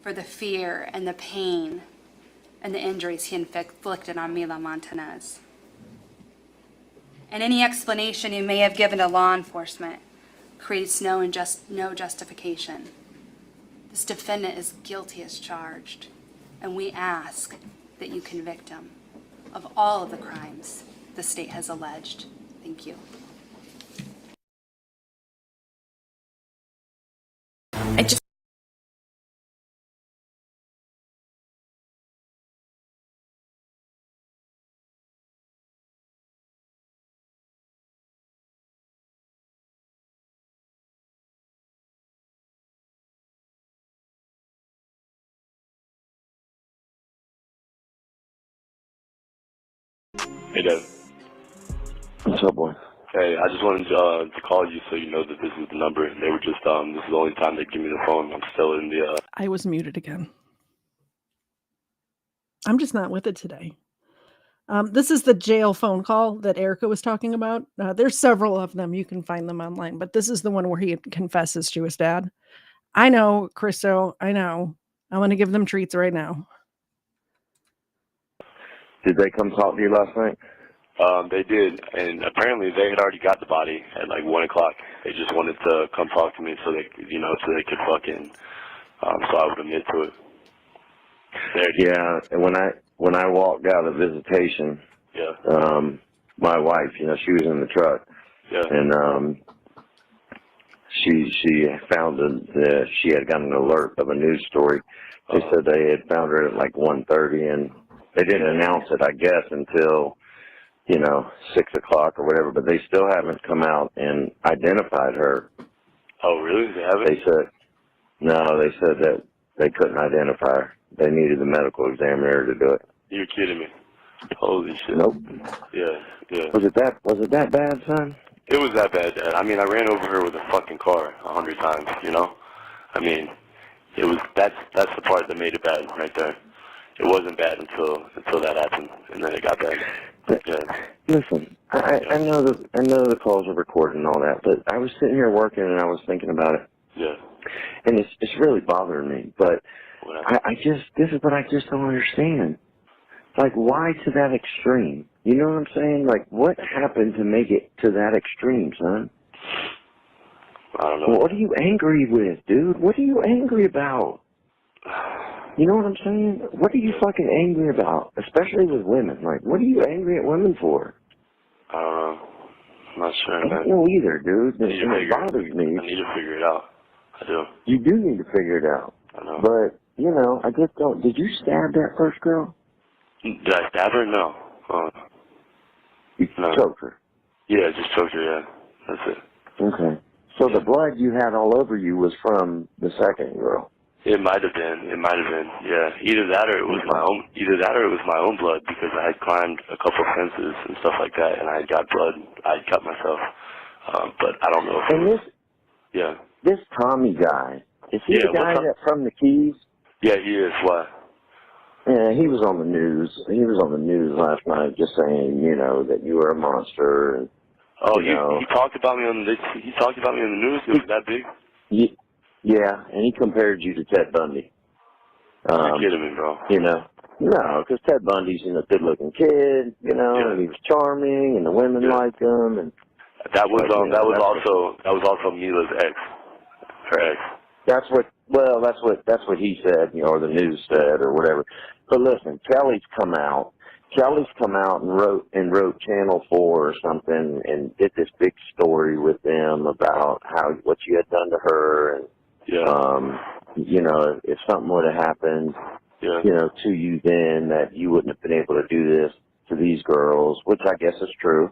for the fear and the pain and the injuries he inflicted on Mila Montanez. And any explanation he may have given to law enforcement creates no justification. The This defendant is guilty as charged, and we ask that you convict him of all of the crimes the state has alleged. Thank you. Hey, Dad. What's up, boy? Hey, I just wanted to call you so you know that this is the number. They were just, this is the only time they give me the phone. I'm still in the, I was muted again. I'm just not with it today. This is the jail phone call that Erica was talking about. There's several of them. You can find them online, but this is the one where he confesses to his dad. I know, Christo, I know. I want to give them treats right now. Did they come talk to you last night? they did, and apparently they had already got the body at like 1 o'clock. They just wanted to come talk to me so they, so they could fucking, so I would admit to it. Yeah, and when I walked out of visitation, my wife, she was in the truck, and she found that she had gotten an alert of a news story. They said they had found her at like 1:30, and they didn't announce it, I guess, until 6 o'clock or whatever. But they still haven't come out and identified her. Oh, really? They haven't? They said no. They said that they couldn't identify her. They needed the medical examiner to do it. You're kidding me. Holy shit. Nope. Yeah. Was it that bad, son? It was that bad, Dad. I mean, I ran over her with a fucking car 100 times, I mean, it was, that's the part that made it bad right there. It wasn't bad until that happened, and then it got bad. Listen, I know the calls are recorded and all that, but I was sitting here working and I was thinking about it. Yeah. And it's really bothering me, but this is what I just don't understand. Like, why to that extreme? You know what I'm saying? Like, what happened to make it to that extreme, son? I don't know. Well, what are you angry with, dude? What are you angry about? You know what I'm saying? What are you fucking angry about? Especially with women. Like, what are you angry at women for? I don't know. I'm not sure. I don't know either, dude. It bothers me. I need to figure it out. I do. You do need to figure it out. I know. But, I just don't. Did you stab that first girl? Did I stab her? No. You choked her? Yeah, just choked her, yeah. That's it. Okay. So the blood you had all over you was from the second girl? It might have been, yeah. Either that or it was my own blood, because I had climbed a couple of fences and stuff like that, and I had got blood. I had cut myself. But I don't know if this Tommy guy, is he the guy that's from the Keys? Yeah, he is. Why? Yeah, he was on the news. He was on the news last night just saying, that you were a monster. And, he talked about me on the news? It was that big? Yeah, and he compared you to Ted Bundy. You're kidding me, bro. No, because Ted Bundy's a good-looking kid, and he was charming, and the women liked him. And that was also Mila's ex, her ex. That's what he said, or the news said, or whatever. But listen, Kelly's come out and wrote Channel 4 or something, and did this big story with them about what you had done to her, and if something would have happened, to you then, that you wouldn't have been able to do this to these girls, which I guess is true,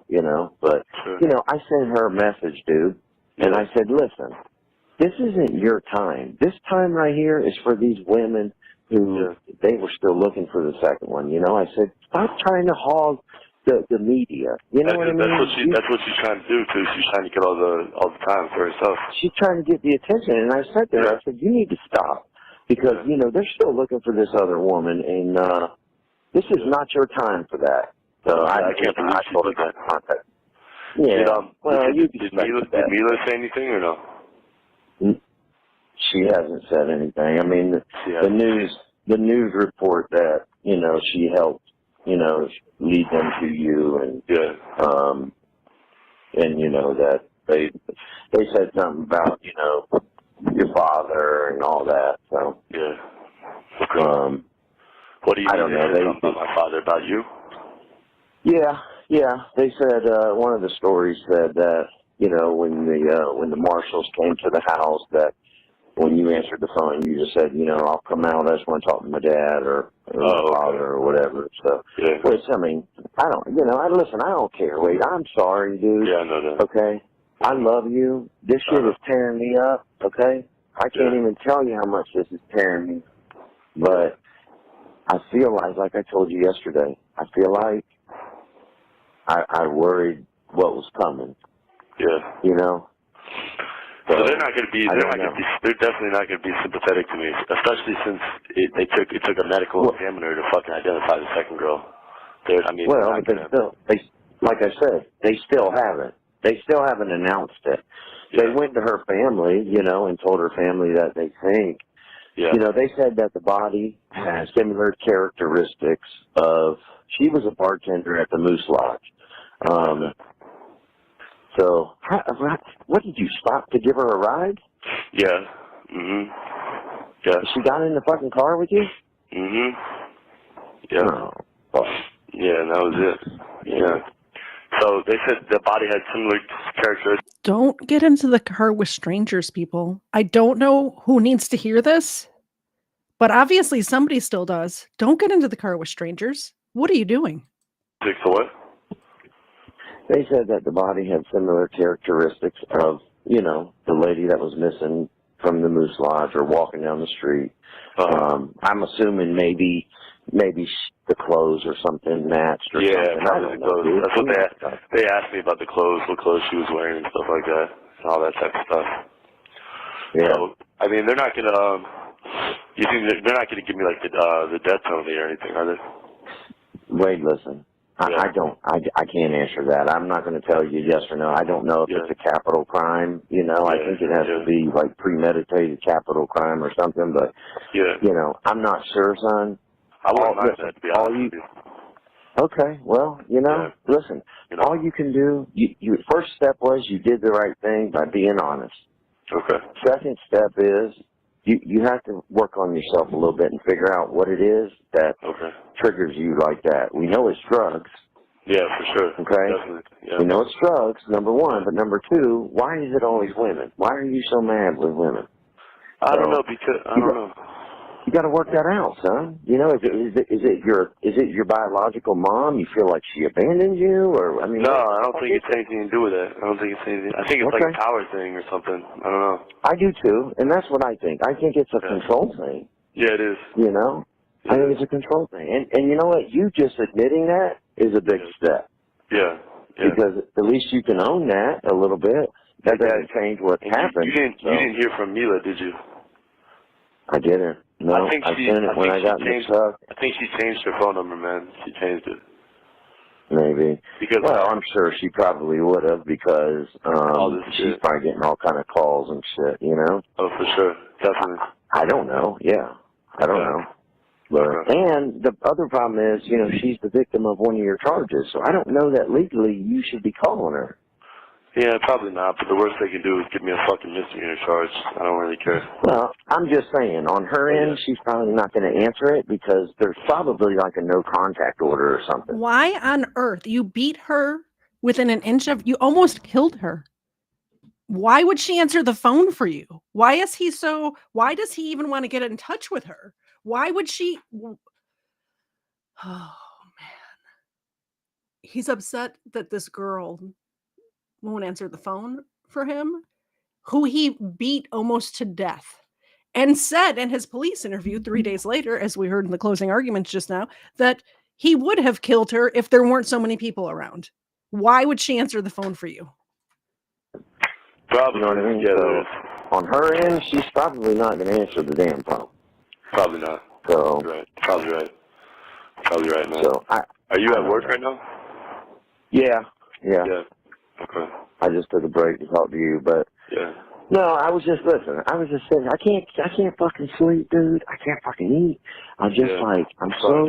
But I sent her a message, dude, and I said, listen, this isn't your time. This time right here is for these women who they were still looking for the second one. I said, stop trying to hog the media. You know what I mean? That's what she's trying to do too. She's trying to get all the time for herself. She's trying to get the attention, and I said to her, I said, you need to stop, because they're still looking for this other woman, and this is not your time for that. So I can't believe she told her contact. Yeah. Did Mila say anything or no? She hasn't said anything. I mean, the news report that she helped lead them to you, and that they said something about your father and all that. So yeah. Okay. What do you I don't know. They about my father, about you? Yeah. They said one of the stories said that when the marshals came to the house, that when you answered the phone, you just said, I'll come out. I just want to talk to my dad or my father or whatever. So, which I mean, I don't. Listen. I don't care. Wade, I'm sorry, dude. Yeah, I know that. Okay. I love you. This shit is tearing me up. Okay. I can't even tell you how much this is tearing me. But I feel like I told you yesterday, I feel like I worried what was coming. Yeah. So they're not going to be. They're definitely not going to be sympathetic to me, especially since it took a medical examiner to fucking identify the second girl. Like I said, they still haven't. They still haven't announced it. Yeah. They went to her family, and told her family that they think. Yeah. They said that the body has similar characteristics of. She was a bartender at the Moose Lodge. So, what did you stop to give her a ride? Yeah. Yeah. She got in the fucking car with you? Yeah. Oh, fuck. Yeah, and that was it. Yeah. So they said the body had similar characteristics. Don't get into the car with strangers, people. I don't know who needs to hear this, but obviously somebody still does. Don't get into the car with strangers. What are you doing? So what? They said that the body had similar characteristics of, the lady that was missing from the Moose Lodge or walking down the street. I'm assuming maybe the clothes or something matched or something. Yeah, probably the clothes. That's what they asked me about, the clothes, what clothes she was wearing and stuff like that, and all that type of stuff. Yeah. So, I mean, they're not gonna. You think they're not gonna give me like the death penalty or anything, are they? Wade, listen. I can't answer that. I'm not going to tell you yes or no. I don't know if it's a capital crime. I think it has to be like premeditated capital crime or something. But I'm not sure, son. I wouldn't mind that, to be honest with you. Okay, well, listen. All you can do. Your first step was you did the right thing by being honest. Okay. Second step is you have to work on yourself a little bit and figure out what it is that triggers you like that. We know it's drugs. Yeah, for sure. Okay? Definitely. Yeah. We know it's drugs, number one, but number two, why is it always women? Why are you so mad with women? I don't know, because I don't know. You got to work that out, son. Is it your biological mom? You feel like she abandoned you, or No, I don't think it's anything to do with it. I don't think it's anything. I think it's like a power thing or something. I don't know. I do too, and that's what I think. I think it's a control thing. Yeah, it is. I think it's a control thing, and you know what? You just admitting that is a big step. Yeah. Because at least you can own that a little bit. That doesn't change what happened. You didn't hear from Mila, did you? I didn't. No, I sent it when I got in the truck. I think she changed her phone number, man. She changed it. Maybe. I'm sure she probably would have because she's probably getting all kind of calls and shit, Oh, for sure. Definitely. I don't know. Yeah. I don't know. But, and the other problem is, she's the victim of one of your charges, so I don't know that legally you should be calling her. Yeah, probably not, but the worst they can do is give me a fucking misdemeanor charge. I don't really care. Well, I'm just saying, on her end, she's probably not going to answer it because there's probably like a no contact order or something. Why on earth? You beat her within an inch of, you almost killed her. Why would she answer the phone for you? Why does he even want to get in touch with her? Why would she? Oh, man. He's upset that this girl won't answer the phone for him, who he beat almost to death, and said in his police interview 3 days later, as we heard in the closing arguments just now, that he would have killed her if there weren't so many people around. Why would she answer the phone for you? Probably. You know what I mean? Yeah, so on her end, she's probably not going to answer the damn phone. Probably not. So Probably right, man. So are you at work right now? Yeah. Okay. I just took a break to talk to you, but no, I was just listening. I was just saying, I can't fucking sleep, dude. I can't fucking eat. I'm just I'm so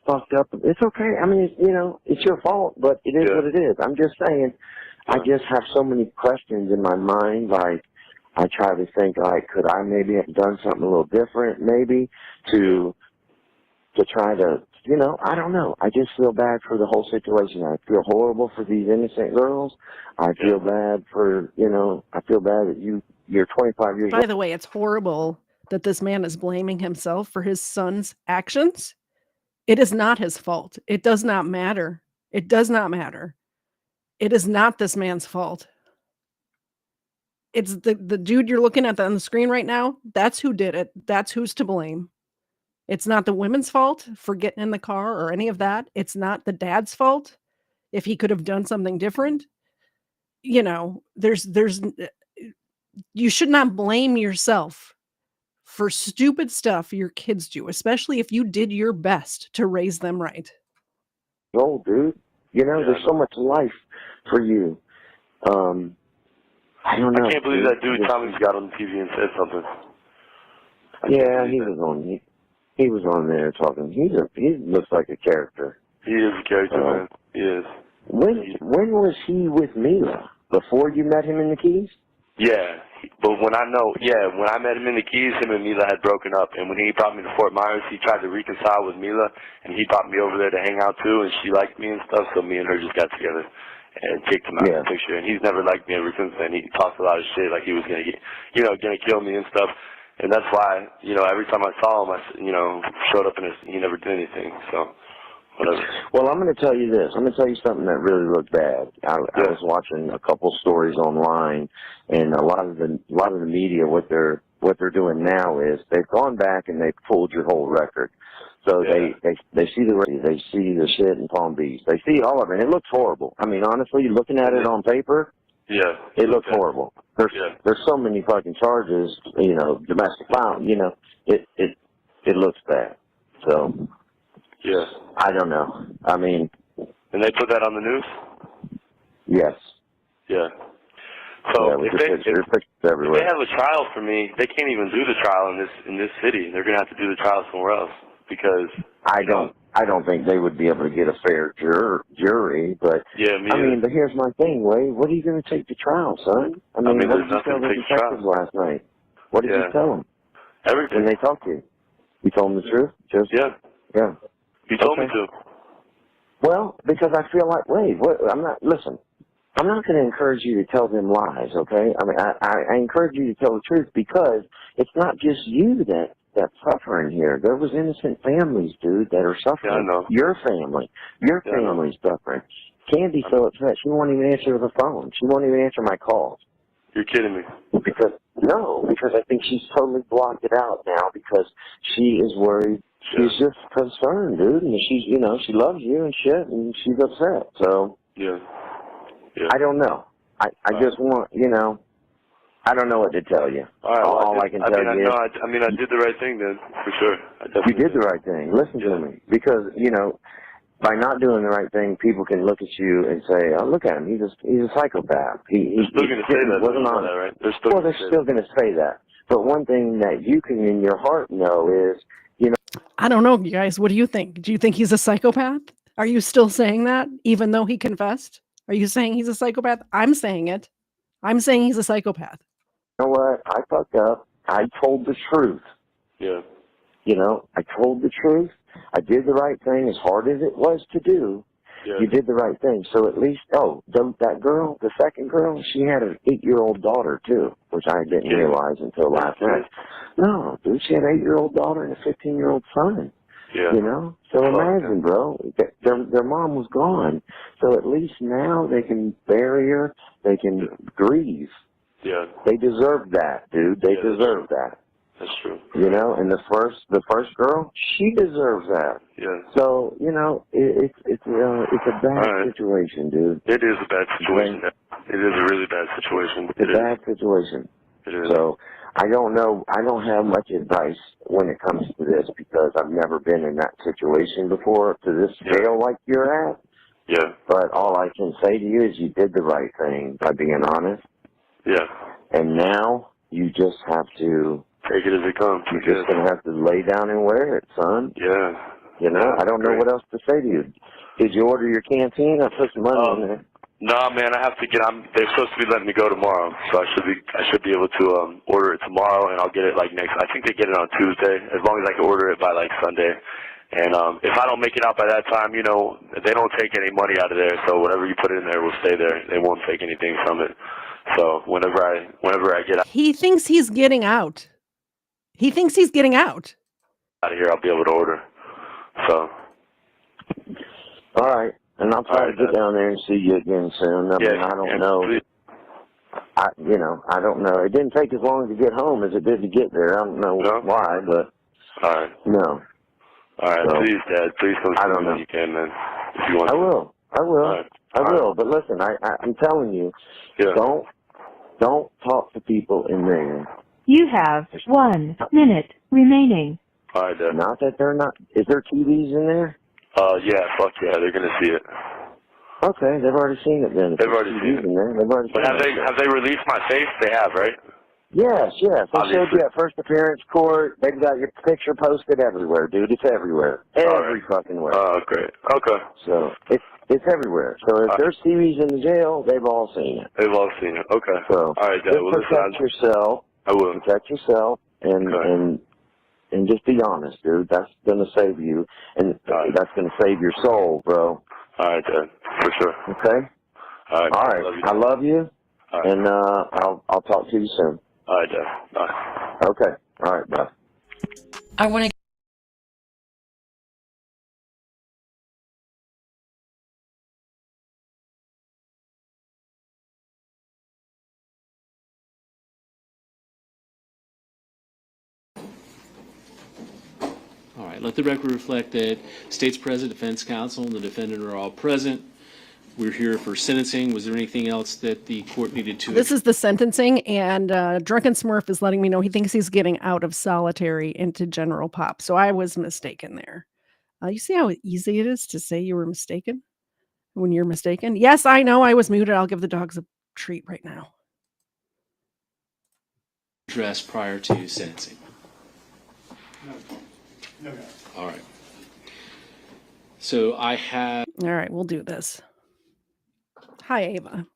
fucked up. It's okay. I mean, it's your fault, but it is what it is. I'm just saying, I just have so many questions in my mind. Like, I try to think, like, could I maybe have done something a little different, maybe, to try to, you know, I don't know. I just feel bad for the whole situation. I feel horrible for these innocent girls. I feel bad for, you know, I feel bad that you're 25 years old. By the way, it's horrible that this man is blaming himself for his son's actions. It is not his fault. It does not matter. It does not matter. It is not this man's fault. It's the dude you're looking at on the screen right now. That's who did it. That's who's to blame. It's not the women's fault for getting in the car or any of that. It's not the dad's fault if he could have done something different. You know, you should not blame yourself for stupid stuff your kids do, especially if you did your best to raise them right. Old dude, you know, there's so much life for you. I don't know. I can't believe that dude Tommy's got on the TV and said something. Yeah, he was on. He was on there talking. He looks like a character. He is a character, man. He is. When was he with Mila? Before you met him in the Keys? Yeah, but when I met him in the Keys, him and Mila had broken up, and when he brought me to Fort Myers, he tried to reconcile with Mila, and he brought me over there to hang out too, and she liked me and stuff, so me and her just got together and kicked him out of the picture, and he's never liked me ever since then. He talked a lot of shit, like he was gonna kill me and stuff, and that's why, you know, every time I saw him, showed up he never did anything, so. Whatever. Well, I'm going to tell you this. I'm going to tell you something that really looked bad. I was watching a couple stories online, and a lot of the media, what they're doing now is they've gone back and they've pulled your whole record. So they see the shit in Palm Beach. They see all of it, and it looks horrible. I mean, honestly, looking at it on paper, it looks horrible. There's so many fucking charges, you know, domestic violence. You know, it looks bad. So. Yeah. I don't know. I mean. And they put that on the news? Yes. Yeah. So if they have a trial for me, they can't even do the trial in this city. They're gonna have to do the trial somewhere else because I don't think they would be able to get a fair jury. But but here's my thing, Wade. What are you gonna take to trial, son? I mean what did you tell the detectives last night? What did you tell them? Everything. When they talked to you, you told them the truth. Yeah. You told me to. Well, because I feel like, I'm not going to encourage you to tell them lies, okay? I mean, I encourage you to tell the truth because it's not just you that's suffering here. There was innocent families, dude, that are suffering. Yeah, I know. Your family's suffering. Candy's so upset, she won't even answer the phone. She won't even answer my calls. You're kidding me. Because I think she's totally blocked it out now because she is worried. She's just concerned, dude, and she loves you and shit, and she's upset. So I don't know. I just want, I don't know what to tell you. All I can tell you is, I did the right thing then, for sure. You did the right thing. Listen to me, because by not doing the right thing, people can look at you and say, "Oh, look at him. He's a psychopath." They're still going to say that, wasn't on it, right? They're still going to say that. But one thing that you can, in your heart, know is, I don't know, you guys. What do you think? Do you think he's a psychopath? Are you still saying that, even though he confessed? Are you saying he's a psychopath? I'm saying it. I'm saying he's a psychopath. You know what? I fucked up. I told the truth. Yeah. I told the truth. I did the right thing as hard as it was to do. Yeah. You did the right thing. So at least, that girl, the second girl, she had an 8-year-old daughter too, which I didn't realize until last night. No, dude, she had an 8-year-old daughter and a 15-year-old son. Yeah. So imagine, bro, their mom was gone. So at least now they can bury her, they can grieve. Yeah. They deserve that, dude. They deserve that. That's true. And the first girl, she deserves that. Yeah. So, it's a bad situation, dude. It is a bad situation. It is a really bad situation. It's a bad situation. It is. So, I don't know. I don't have much advice when it comes to this because I've never been in that situation before to this scale like you're at. Yeah. But all I can say to you is you did the right thing by being honest. Yeah. And now you just have to take it as it comes. You're just going to have to lay down and wear it, son. Yeah. I don't know what else to say to you. Did you order your canteen? I put some money in there. No, man, I have to get. They're supposed to be letting me go tomorrow, so I should be able to order it tomorrow, and I'll get it like next. I think they get it on Tuesday, as long as I can order it by like Sunday. And if I don't make it out by that time, you know, they don't take any money out of there, so whatever you put in there will stay there. They won't take anything from it. So whenever I get He thinks he's getting out. He thinks he's getting out. out of here, I'll be able to order. So. All right. And I'll try to get down there and see you again soon. I mean, I don't know. I don't know. It didn't take as long to get home as it did to get there. I don't know why, but all right. No. All right, So, please, Dad. Please come see me when you can, man. If you want. I will. I will. All right. I will. But listen, I'm telling you, don't talk to people in there. You have 1 minute remaining. All right, Dad. Not that they're not. Is there TVs in there? Yeah, fuck yeah, they're gonna see it. Okay, they've already seen it then. They've already seen it. In there. They've already But seen have they released my face? They have, right? Yes. They Obviously. showed you at first appearance court. They've got your picture posted everywhere, dude. It's everywhere. Every fucking way. Oh, great. Okay. So it's everywhere. So if there's TVs in the jail, they've all seen it. They've all seen it. Okay. So all right, Dad. just Well, protect yourself. I will. Protect yourself and just be honest, dude. That's gonna save you, and that's gonna save your soul, bro. All right, Dad. For sure. Okay. All right. All right. I love you, and I'll talk to you soon. All right, Dad. Bye. Okay. All right. Bye. I want to. All right, let the record reflect that State's President, Defense Counsel, and the defendant are all present. We're here for sentencing. Was there anything else that the court needed to? This is the sentencing, and Drunken Smurf is letting me know he thinks he's getting out of solitary into general pop. So I was mistaken there. You see how easy it is to say you were mistaken when you're mistaken? Yes, I know I was muted. I'll give the dogs a treat right now. Address prior to sentencing. No. All right. So I have. All right, we'll do this. Hi, Ava.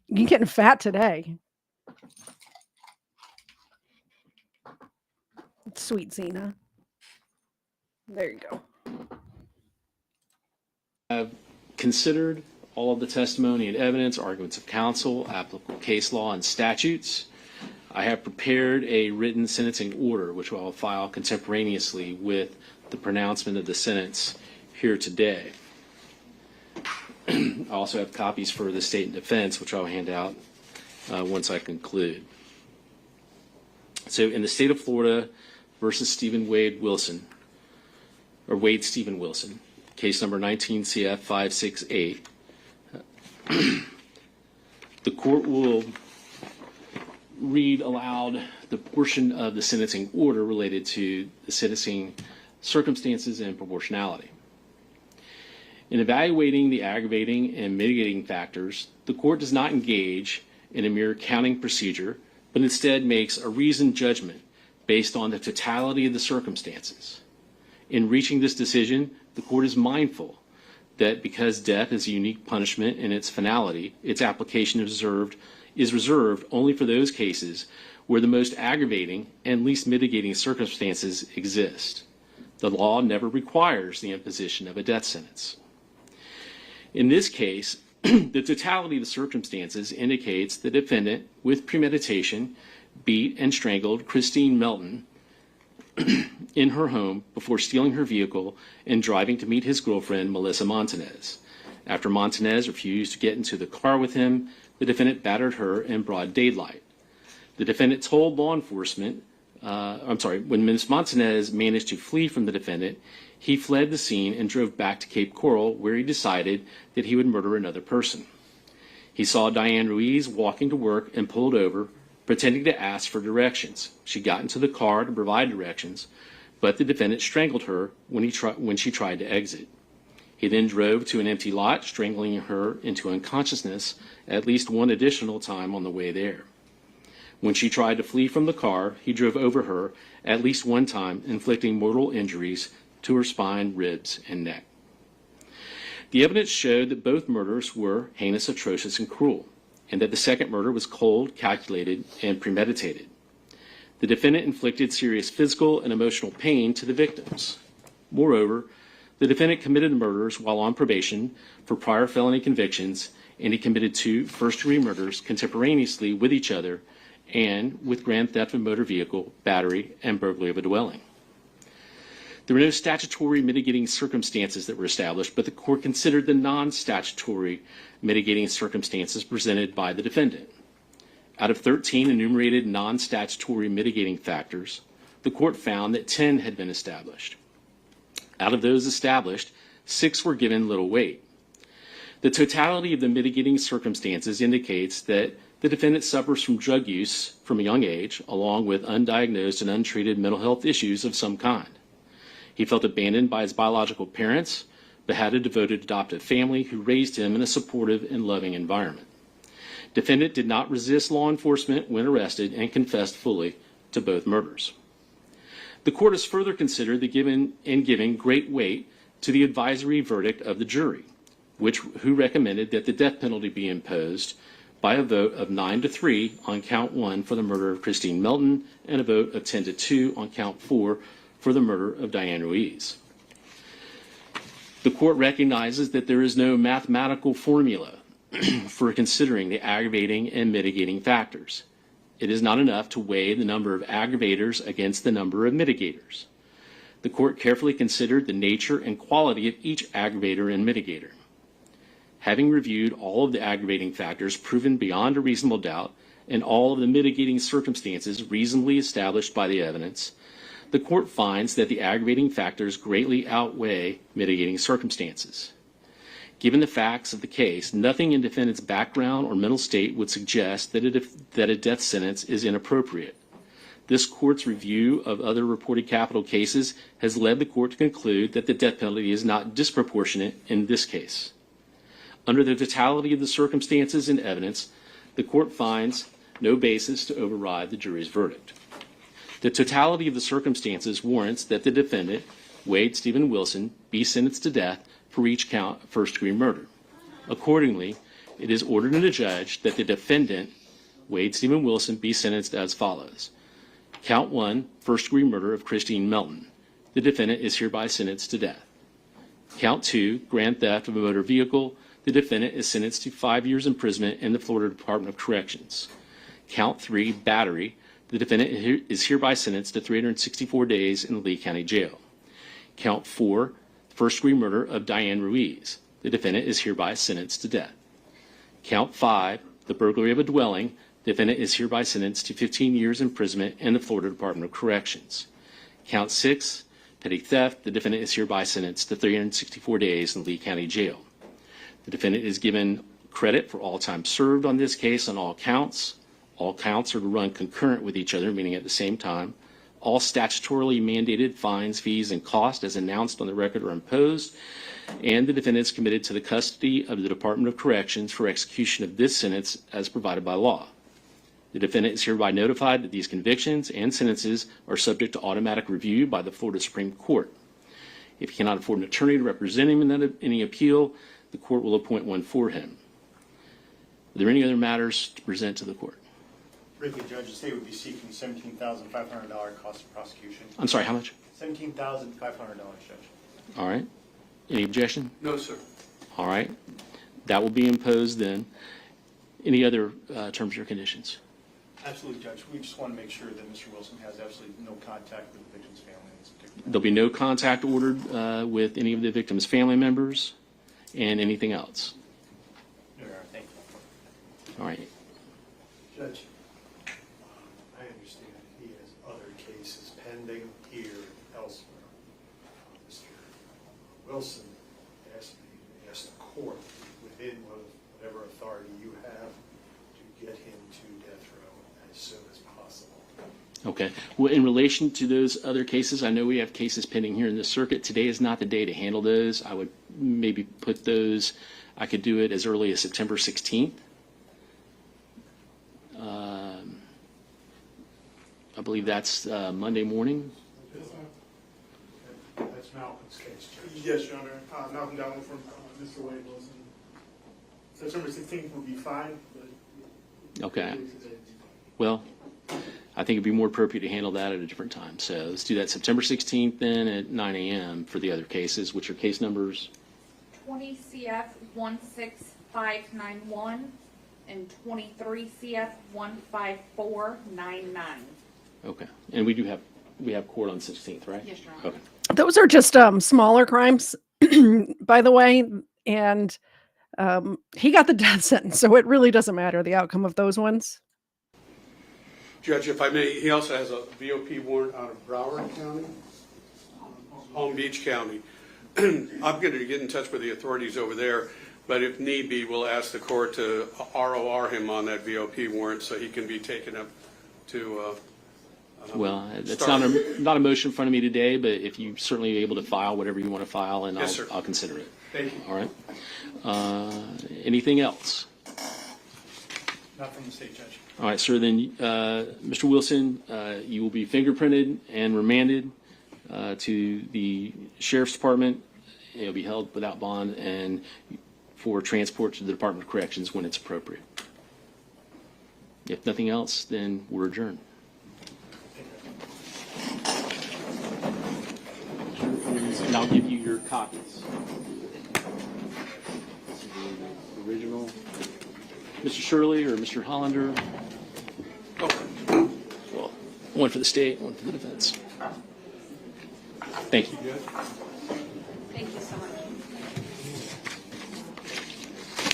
You're getting fat today. Sweet Zena. There you go. I've considered all of the testimony and evidence, arguments of counsel, applicable case law, and statutes. I have prepared a written sentencing order, which I'll file contemporaneously with the pronouncement of the sentence here today. I also have copies for the state and defense, which I'll hand out once I conclude. So in the state of Florida versus Wade Stephen Wilson, case number 19 CF 568, the court will read aloud the portion of the sentencing order related to the sentencing circumstances and proportionality. In evaluating the aggravating and mitigating factors, the court does not engage in a mere counting procedure, but instead makes a reasoned judgment based on the totality of the circumstances. In reaching this decision, the court is mindful that because death is a unique punishment in its finality, its application is reserved only for those cases where the most aggravating and least mitigating circumstances exist. The law never requires the imposition of a death sentence. In this case, the totality of the circumstances indicates the defendant, with premeditation, beat and strangled Christine Melton in her home before stealing her vehicle and driving to meet his girlfriend, Melissa Montanez. After Montanez refused to get into the car with him, the defendant battered her in broad daylight. The defendant told law enforcement, when Ms. Montanez managed to flee from the defendant, he fled the scene and drove back to Cape Coral, where he decided that he would murder another person. He saw Diane Ruiz walking to work and pulled over, pretending to ask for directions. She got into the car to provide directions, but the defendant strangled her when she tried to exit. He then drove to an empty lot, strangling her into unconsciousness at least one additional time on the way there. When she tried to flee from the car, he drove over her at least one time, inflicting mortal injuries to her spine, ribs, and neck. The evidence showed that both murders were heinous, atrocious, and cruel, and that the second murder was cold, calculated, and premeditated. The defendant inflicted serious physical and emotional pain to the victims. Moreover, the defendant committed the murders while on probation for prior felony convictions, and he committed 2 first-degree murders contemporaneously with each other and with grand theft of a motor vehicle, battery, and burglary of a dwelling. There were no statutory mitigating circumstances that were established, but the court considered the non-statutory mitigating circumstances presented by the defendant. Out of 13 enumerated non-statutory mitigating factors, the court found that 10 had been established. Out of those established, 6 were given little weight. The totality of the mitigating circumstances indicates that the defendant suffers from drug use from a young age, along with undiagnosed and untreated mental health issues of some kind. He felt abandoned by his biological parents, but had a devoted adoptive family who raised him in a supportive and loving environment. Defendant did not resist law enforcement when arrested and confessed fully to both murders. The court has further considered giving great weight to the advisory verdict of the jury, who recommended that the death penalty be imposed by a vote of 9-3 on count 1 for the murder of Christine Melton and a vote of 10-2 on count 4 for the murder of Diane Ruiz. The court recognizes that there is no mathematical formula for considering the aggravating and mitigating factors. It is not enough to weigh the number of aggravators against the number of mitigators. The court carefully considered the nature and quality of each aggravator and mitigator. Having reviewed all of the aggravating factors proven beyond a reasonable doubt and all of the mitigating circumstances reasonably established by the evidence, the court finds that the aggravating factors greatly outweigh mitigating circumstances. Given the facts of the case, nothing in defendant's background or mental state would suggest that a death sentence is inappropriate. This court's review of other reported capital cases has led the court to conclude that the death penalty is not disproportionate in this case. Under the totality of the circumstances and evidence, the court finds no basis to override the jury's verdict. The totality of the circumstances warrants that the defendant, Wade Stephen Wilson, be sentenced to death for each count of first-degree murder. Accordingly, it is ordered and adjudged that the defendant, Wade Stephen Wilson, be sentenced as follows. Count 1, first-degree murder of Christine Melton. The defendant is hereby sentenced to death. Count 2, grand theft of a motor vehicle. The defendant is sentenced to 5 years imprisonment in the Florida Department of Corrections. Count 3, battery. The defendant is hereby sentenced to 364 days in the Lee County Jail. Count 4, first-degree murder of Diane Ruiz. The defendant is hereby sentenced to death. Count 5, the burglary of a dwelling. The defendant is hereby sentenced to 15 years imprisonment in the Florida Department of Corrections. Count 6, petty theft. The defendant is hereby sentenced to 364 days in Lee County Jail. The defendant is given credit for all time served on this case on all counts. All counts are to run concurrent with each other, meaning at the same time. All statutorily mandated fines, fees, and costs as announced on the record are imposed, and the defendant is committed to the custody of the Department of Corrections for execution of this sentence as provided by law. The defendant is hereby notified that these convictions and sentences are subject to automatic review by the Florida Supreme Court. If he cannot afford an attorney to represent him in any appeal, the court will appoint one for him. Are there any other matters to present to the court? Briefly, Judge, the state would be seeking $17,500 cost of prosecution. I'm sorry, how much? $17,500, Judge. All right. Any objection? No, sir. All right. That will be imposed then. Any other terms or conditions? Absolutely, Judge. We just want to make sure that Mr. Wilson has absolutely no contact with the victim's family in this particular. There'll be no contact ordered with any of the victim's family members and anything else. No, Your Honor. Thank you. All right. Judge, I understand he has other cases pending here and elsewhere. Mr. Wilson asked me to ask the court within whatever authority you have to get him to death row as soon as possible. Okay. Well, in relation to those other cases, I know we have cases pending here in the circuit. Today is not the day to handle those. I would maybe put those, I could do it as early as September 16th. I believe that's Monday morning. That's as Malcolm's case, Judge. Yes, Your Honor. Malcolm got one from Mr. Wade Wilson. September 16th would be fine, but Okay. Well, I think it'd be more appropriate to handle that at a different time. So let's do that September 16th then at 9 a.m. for the other cases, which are case numbers. 20 CF 16591 and 23 CF 15499. Okay. And we have court on 16th, right? Yes, Your Honor. Okay. Those are just smaller crimes, by the way, and he got the death sentence, so it really doesn't matter the outcome of those ones. Judge, if I may, he also has a VOP warrant out of Broward County, Palm Beach County. I'm going to get in touch with the authorities over there, but if need be, we'll ask the court to ROR him on that VOP warrant so he can be taken up to Well, it's not a motion in front of me today, but if you certainly are able to file whatever you want to file, and Yes, sir. I'll consider it. Thank you. All right. Anything else? Not from the state judge. All right, sir. Then, Mr. Wilson, you will be fingerprinted and remanded to the sheriff's department. You'll be held without bond and for transport to the Department of Corrections when it's appropriate. If nothing else, then we're adjourned. And I'll give you your copies. This is the original. Mr. Shirley or Mr. Hollander? Well, one for the state, one for the defense. Thank you. Thank you so much.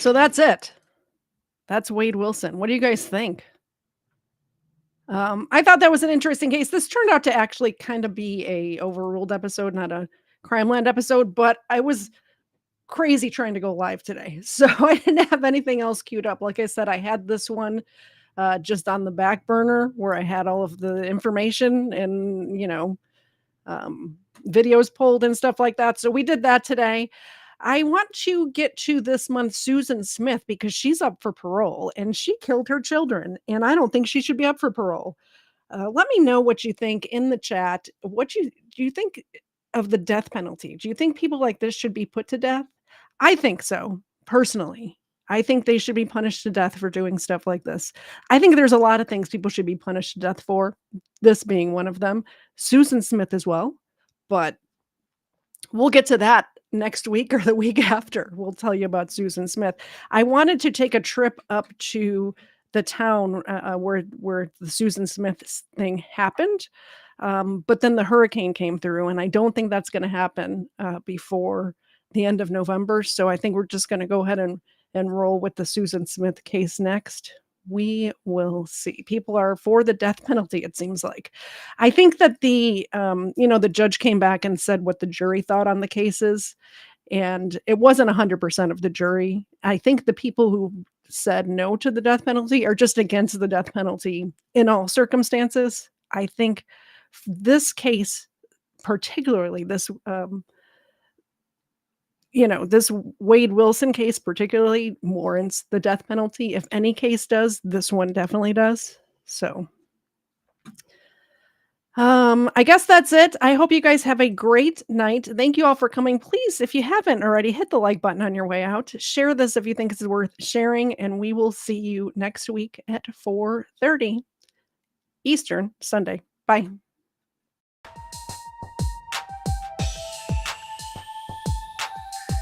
So that's it. That's Wade Wilson. What do you guys think? I thought that was an interesting case. This turned out to actually kind of be a overruled episode, not a Crimeland episode, but I was crazy trying to go live today. So I didn't have anything else queued up. Like I said, I had this one just on the back burner where I had all of the information and, videos pulled and stuff like that. So we did that today. I want to get to this month Susan Smith because she's up for parole and she killed her children. And I don't think she should be up for parole. Let me know what you think in the chat. Do you think of the death penalty? Do you think people like this should be put to death? I think so, personally. I think they should be punished to death for doing stuff like this. I think there's a lot of things people should be punished to death for, this being one of them. Susan Smith as well. But we'll get to that next week or the week after. We'll tell you about Susan Smith. I wanted to take a trip up to the town where the Susan Smith thing happened. But then the hurricane came through, and I don't think that's going to happen before the end of November. So I think we're just going to go ahead and roll with the Susan Smith case next. We will see. People are for the death penalty, it seems like. I think that the judge came back and said what the jury thought on the cases, and it wasn't 100% of the jury. I think the people who said no to the death penalty are just against the death penalty in all circumstances. I think this case, particularly this this Wade Wilson case particularly warrants the death penalty. If any case does, this one definitely does. So I guess that's it. I hope you guys have a great night. Thank you all for coming. Please, if you haven't already, hit the like button on your way out. Share this if you think it's worth sharing, and we will see you next week at 4:30 Eastern Sunday. Bye.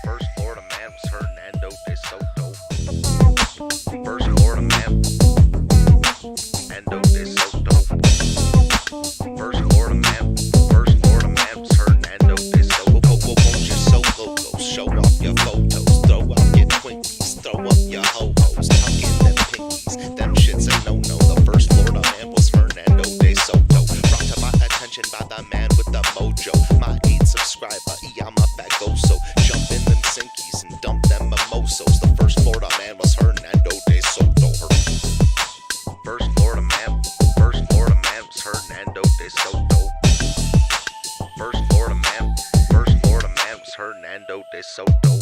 First Florida man was Hernando de Soto. First Florida man, Hernando de Soto. First Florida man was Hernando de Soto. Won't you so loco? Show off your photos, throw out your Twinkies, throw up your ho-hos, tuck in them pinkies. Them shits ain't no-no. The first Florida man was Hernando de Soto. Brought to my attention by the man with the mojo. My 8 subscriber, I'm a fagoso. Jump in them Sinkies and dump them mimosos. The first Florida man was Hernando de Soto. First Florida man was Hernando de Soto. First Florida man was Hernando de Soto.